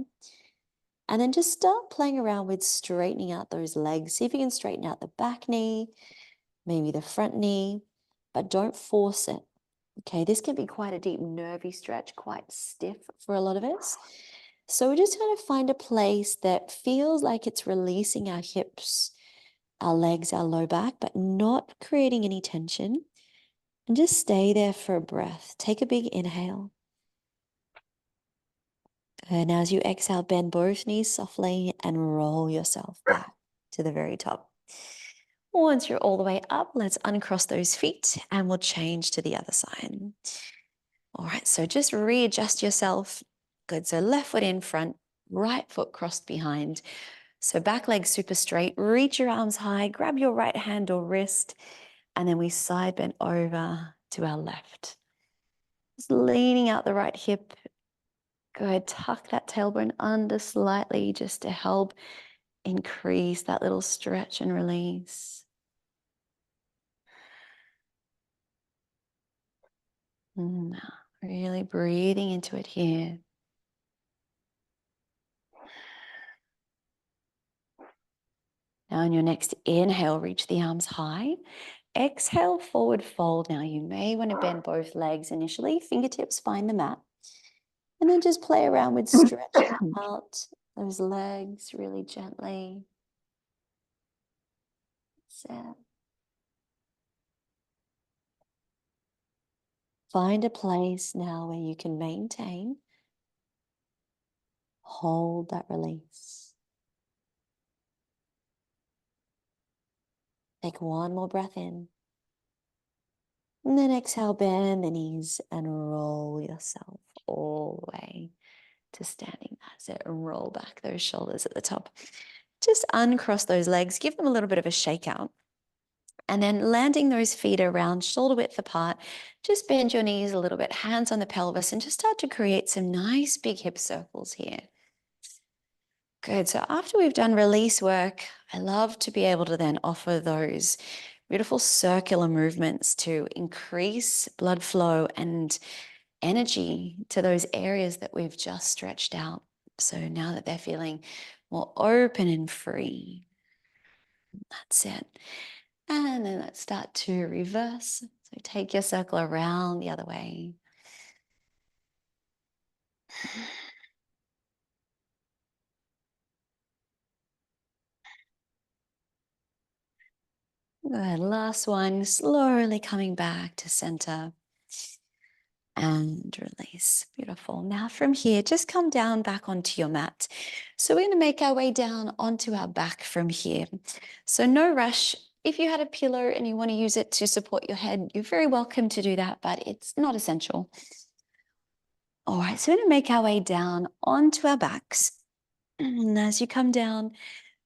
And then just start playing around with straightening out those legs. See if you can straighten out the back knee, maybe the front knee, but don't force it. Okay, this can be quite a deep, nervy stretch, quite stiff for a lot of us. So we're just going to find a place that feels like it's releasing our hips, our legs, our low back, but not creating any tension. And just stay there for a breath. Take a big inhale. And as you exhale, bend both knees softly and roll yourself back to the very top. Once you're all the way up, let's uncross those feet and we'll change to the other side. All right, so just readjust yourself. Good, so left foot in front, right foot crossed behind. So back leg super straight, reach your arms high, grab your right hand or wrist, and then we side bend over to our left. Just leaning out the right hip. Good, tuck that tailbone under slightly just to help increase that little stretch and release. Now, really breathing into it here. Now, on your next inhale, reach the arms high. Exhale, forward fold. Now, you may want to bend both legs initially. Fingertips find the mat. And then just play around with stretching out those legs really gently. That's it. Find a place now where you can maintain. Hold that release. Take one more breath in. And then exhale, bend the knees and roll yourself all the way to standing. That's it. And roll back those shoulders at the top. Just uncross those legs. Give them a little bit of a shake out. And then landing those feet around shoulder width apart, just bend your knees a little bit, hands on the pelvis, and just start to create some nice big hip circles here. Good. So after we've done release work, I love to be able to then offer those beautiful circular movements to increase blood flow and energy to those areas that we've just stretched out. So now that they're feeling more open and free, that's it. And then let's start to reverse. So take your circle around the other way. Good. Last one, slowly coming back to center. And release. Beautiful. Now from here, just come down back onto your mat. So we're going to make our way down onto our back from here. So no rush. If you had a pillow and you want to use it to support your head, you're very welcome to do that, but it's not essential. All right, so we're going to make our way down onto our backs. And as you come down,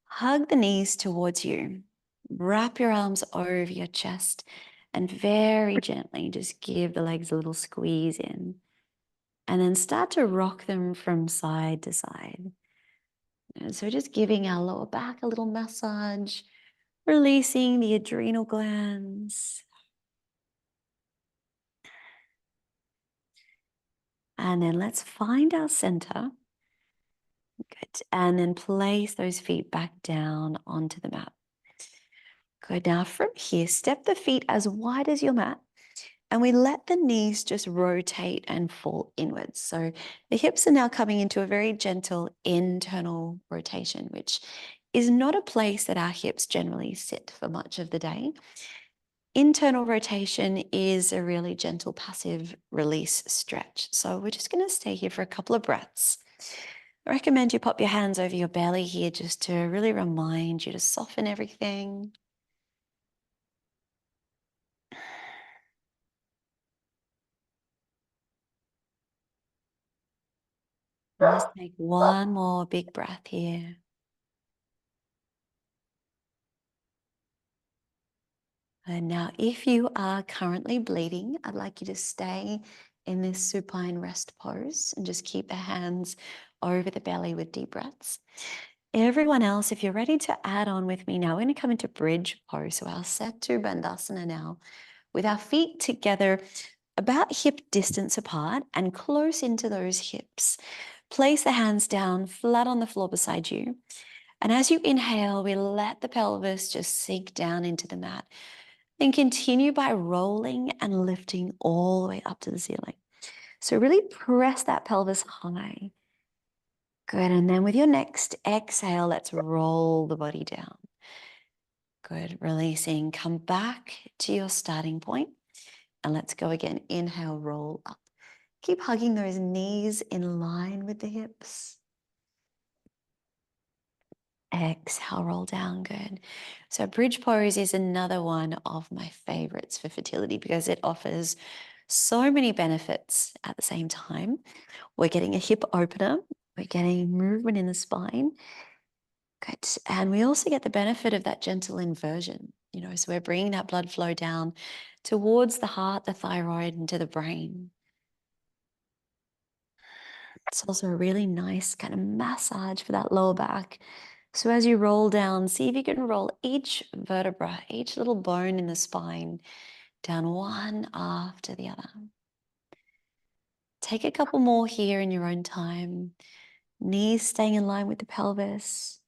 hug the knees towards you. Wrap your arms over your chest and very gently just give the legs a little squeeze in. And then start to rock them from side to side. And so just giving our lower back a little massage, releasing the adrenal glands. And then let's find our center. Good. And then place those feet back down onto the mat. Good. Now from here, step the feet as wide as your mat. And we let the knees just rotate and fall inwards. So the hips are now coming into a very gentle internal rotation, which is not a place that our hips generally sit for much of the day. Internal rotation is a really gentle passive release stretch. So we're just going to stay here for a couple of breaths. I recommend you pop your hands over your belly here just to really remind you to soften everything. Let's take one more big breath here. And now, if you are currently bleeding, I'd like you to stay in this supine rest pose and just keep the hands over the belly with deep breaths. Everyone else, if you're ready to add on with me now, we're going to come into bridge pose. So our Setu Bandhasana now, with our feet together about hip distance apart and close into those hips. Place the hands down flat on the floor beside you. And as you inhale, we let the pelvis just sink down into the mat. Then continue by rolling and lifting all the way up to the ceiling. So really press that pelvis high. Good. And then with your next exhale, let's roll the body down. Good. Releasing. Come back to your starting point. And let's go again. Inhale, roll up. Keep hugging those knees in line with the hips. Exhale, roll down. Good. So bridge pose is another one of my favorites for fertility because it offers so many benefits at the same time. We're getting a hip opener. We're getting movement in the spine. Good. And we also get the benefit of that gentle inversion, so we're bringing that blood flow down towards the heart, the thyroid, and to the brain. It's also a really nice kind of massage for that lower back. So as you roll down, see if you can roll each vertebra, each little bone in the spine down one after the other. Take a couple more here in your own time. Knees staying in line with the pelvis.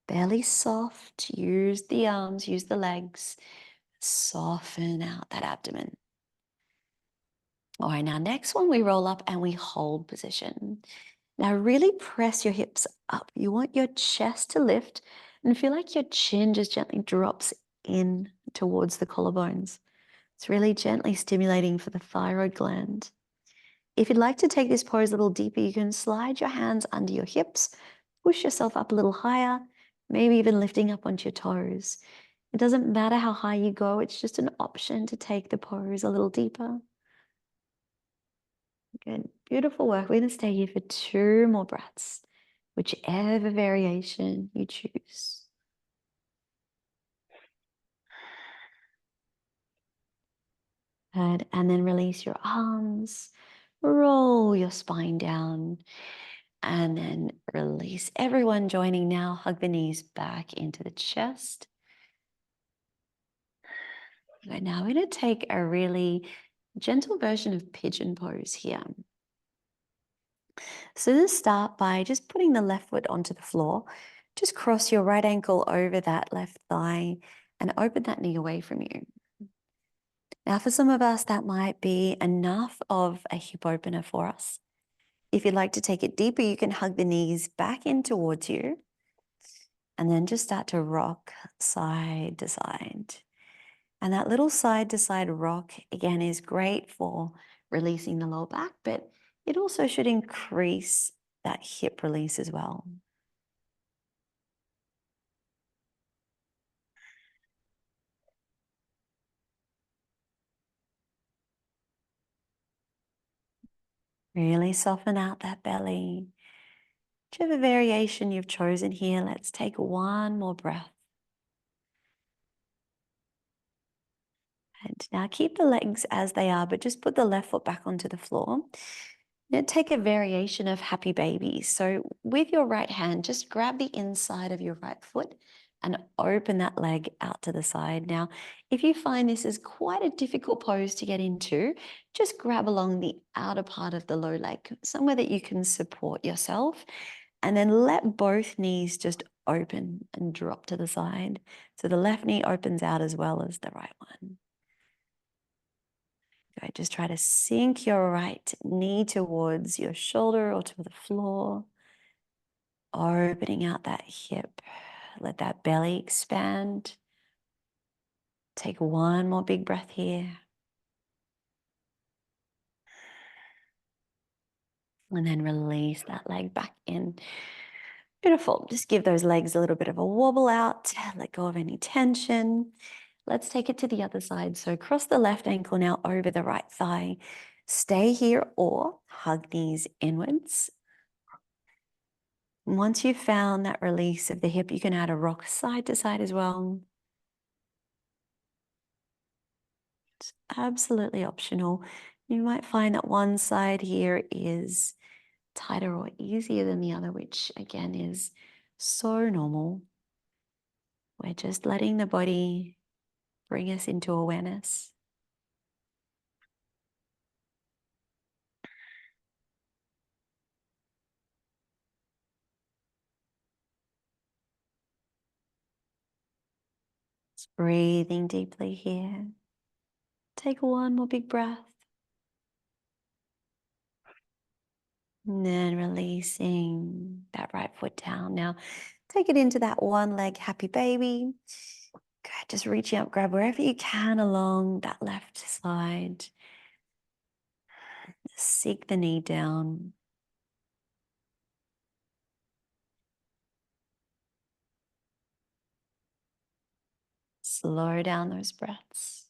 Belly soft. Use the arms, use the legs. Soften out that abdomen. All right, now next one, we roll up and we hold position. Now really press your hips up. You want your chest to lift and feel like your chin just gently drops in towards the collarbones. It's really gently stimulating for the thyroid gland. If you'd like to take this pose a little deeper, you can slide your hands under your hips, push yourself up a little higher, maybe even lifting up onto your toes. It doesn't matter how high you go, it's just an option to take the pose a little deeper. Good, beautiful work. We're going to stay here for 2 more breaths, whichever variation you choose. Good, and then release your arms, roll your spine down, and then release. Everyone joining now, hug the knees back into the chest. Good, now we're going to take a really gentle version of pigeon pose here. So just start by just putting the left foot onto the floor. Just cross your right ankle over that left thigh and open that knee away from you. Now, for some of us, that might be enough of a hip opener for us. If you'd like to take it deeper, you can hug the knees back in towards you and then just start to rock side to side. And that little side to side rock, again, is great for releasing the lower back, but it also should increase that hip release as well. Really soften out that belly. Whichever variation you've chosen here, let's take one more breath. And now keep the legs as they are, but just put the left foot back onto the floor. Now take a variation of happy baby. So with your right hand, just grab the inside of your right foot and open that leg out to the side. Now, if you find this is quite a difficult pose to get into, just grab along the outer part of the low leg, somewhere that you can support yourself, and then let both knees just open and drop to the side. So the left knee opens out as well as the right one. Good. Just try to sink your right knee towards your shoulder or to the floor, opening out that hip. Let that belly expand. Take one more big breath here. And then release that leg back in. Beautiful. Just give those legs a little bit of a wobble out. Let go of any tension. Let's take it to the other side. So cross the left ankle now over the right thigh. Stay here or hug knees inwards. And once you've found that release of the hip, you can add a rock side to side as well. It's absolutely optional. You might find that one side here is tighter or easier than the other, which again is so normal. We're just letting the body bring us into awareness. Just breathing deeply here. Take one more big breath. And then releasing that right foot down. Now, take it into that one leg happy baby. Good. Just reaching up, grab wherever you can along that left side. Sink the knee down. Slow down those breaths.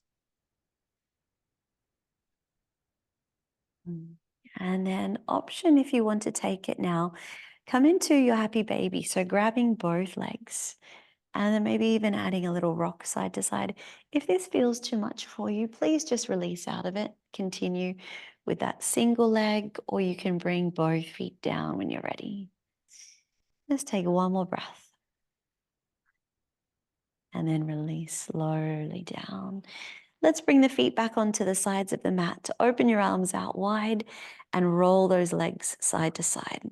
And then option if you want to take it now, come into your happy baby. So grabbing both legs and then maybe even adding a little rock side to side. If this feels too much for you, please just release out of it. Continue with that single leg, or you can bring both feet down when you're ready. Let's take one more breath. And then release slowly down. Let's bring the feet back onto the sides of the mat to open your arms out wide and roll those legs side to side.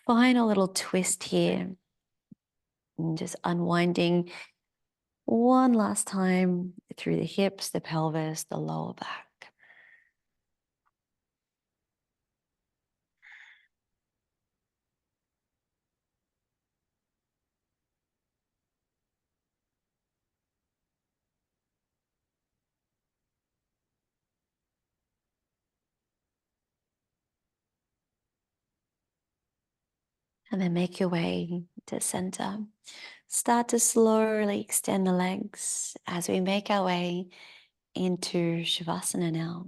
Find a little twist here. And just unwinding one last time through the hips, the pelvis, the lower back. And then make your way to center. Start to slowly extend the legs as we make our way into Shavasana now.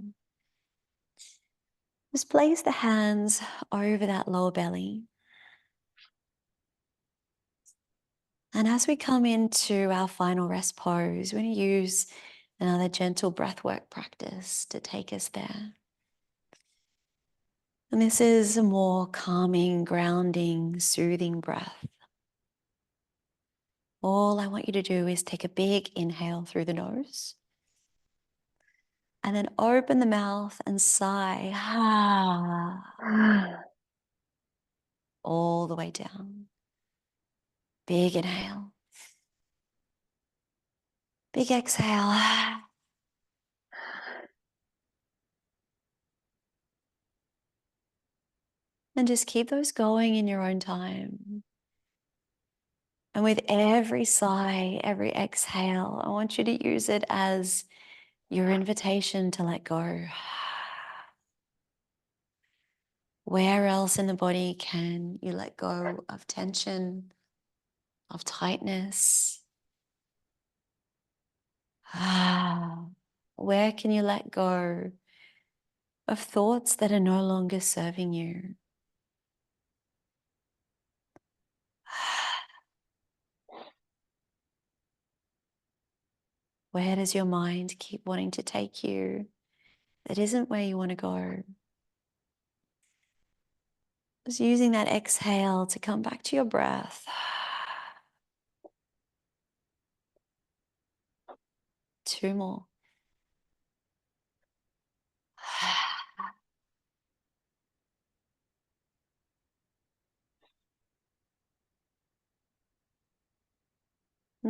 Just place the hands over that lower belly. And as we come into our final rest pose, we're going to use another gentle breathwork practice to take us there. And this is a more calming, grounding, soothing breath. All I want you to do is take a big inhale through the nose and then open the mouth and sigh. All the way down. Big inhale. Big exhale. And just keep those going in your own time. And with every sigh, every exhale, I want you to use it as your invitation to let go. Where else in the body can you let go of tension, of tightness? Where can you let go of thoughts that are no longer serving you? Where does your mind keep wanting to take you that isn't where you want to go? Just using that exhale to come back to your breath. Two more.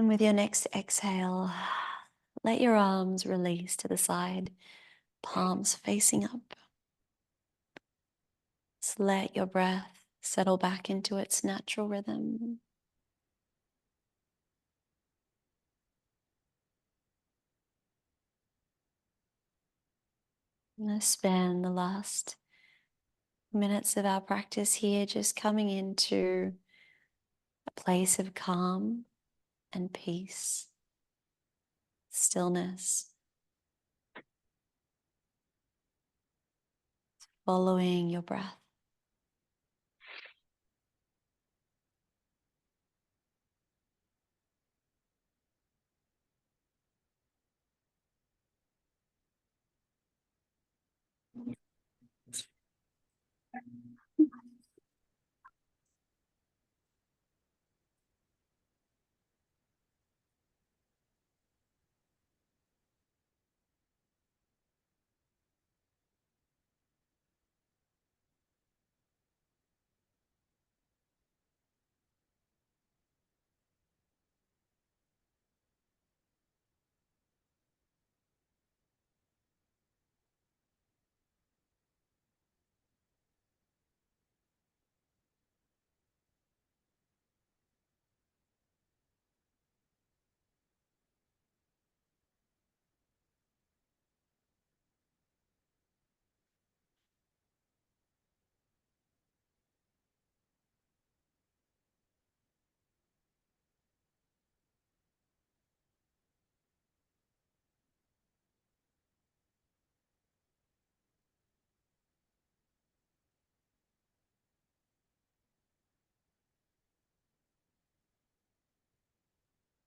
And with your next exhale, let your arms release to the side, palms facing up. Just let your breath settle back into its natural rhythm. I'm going to spend the last minutes of our practice here just coming into a place of calm and peace, stillness, following your breath.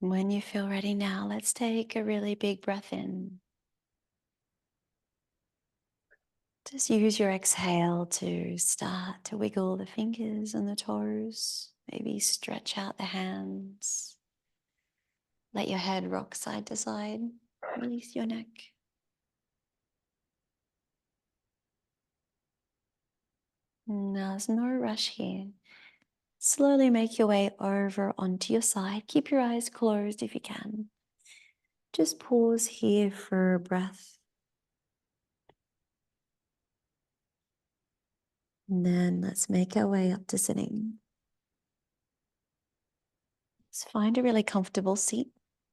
When you feel ready now, let's take a really big breath in. Just use your exhale to start to wiggle the fingers and the toes. Maybe stretch out the hands. Let your head rock side to side. Release your neck. Now, there's no rush here. Slowly make your way over onto your side. Keep your eyes closed if you can. Just pause here for a breath. And then let's make our way up to sitting. Let's find a really comfortable seat,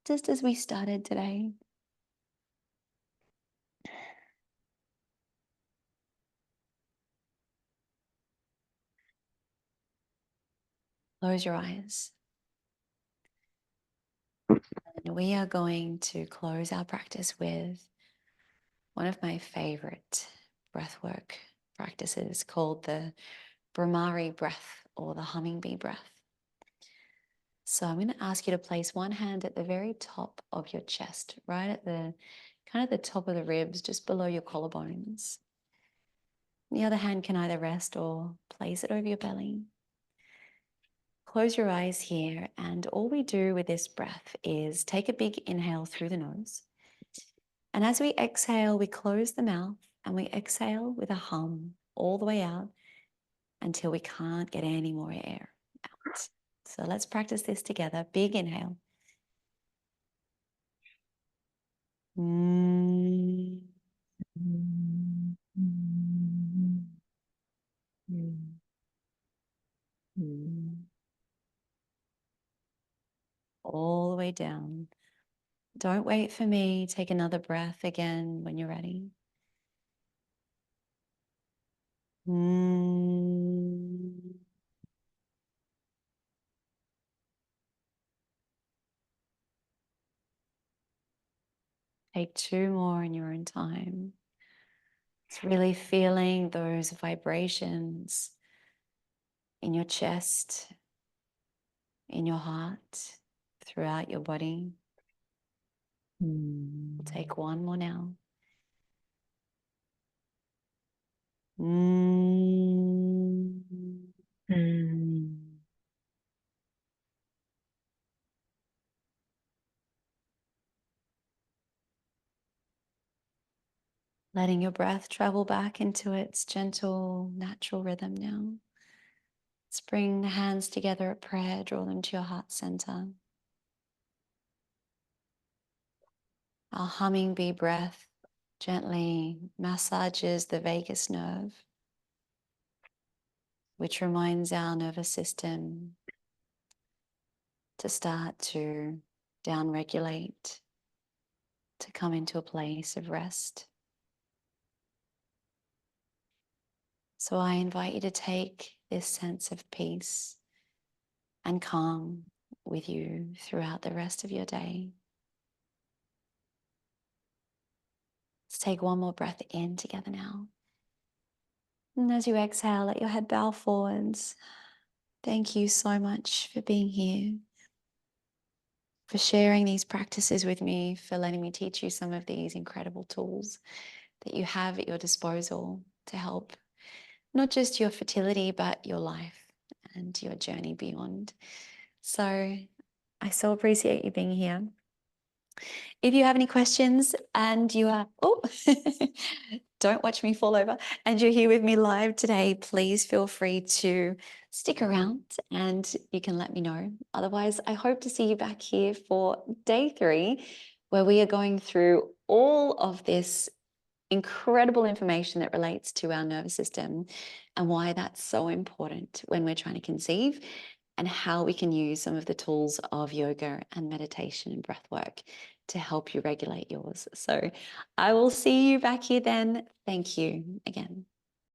just as we started today. Close your eyes. And we are going to close our practice with one of my favorite breathwork practices called the Brahmari breath or the hummingbee breath. So I'm going to ask you to place one hand at the very top of your chest, right at the kind of the top of the ribs, just below your collarbones. The other hand can either rest or place it over your belly. Close your eyes here, and all we do with this breath is take a big inhale through the nose. And as we exhale, we close the mouth and we exhale with a hum all the way out until we can't get any more air out. So let's practice this together. Big inhale. Mm. Mm. Mm. Mm. Mm. All the way down. Don't wait for me. Take another breath again when you're ready. Mm. Take two more in your own time. It's really feeling those vibrations in your chest, in your heart, throughout your body. We'll take one more now. Mm. Mm. Letting your breath travel back into its gentle, natural rhythm now. Let's bring the hands together at prayer, draw them to your heart center. Our humming bee breath gently massages the vagus nerve, which reminds our nervous system to start to downregulate, to come into a place of rest. So I invite you to take this sense of peace and calm with you throughout the rest of your day. Let's take one more breath in together now. And as you exhale, let your head bow forwards. Thank you so much for being here, for sharing these practices with me, for letting me teach you some of these incredible tools that you have at your disposal to help not just your fertility, but your life and your journey beyond. So I so appreciate you being here. If you have any questions and you are, don't watch me fall over, and you're here with me live today, please feel free to stick around and you can let me know. Otherwise, I hope to see you back here for day 3, where we are going through all of this incredible information that relates to our nervous system and why that's so important when we're trying to conceive, and how we can use some of the tools of yoga and meditation and breath work to help you regulate yours. So I will see you back here then. Thank you again.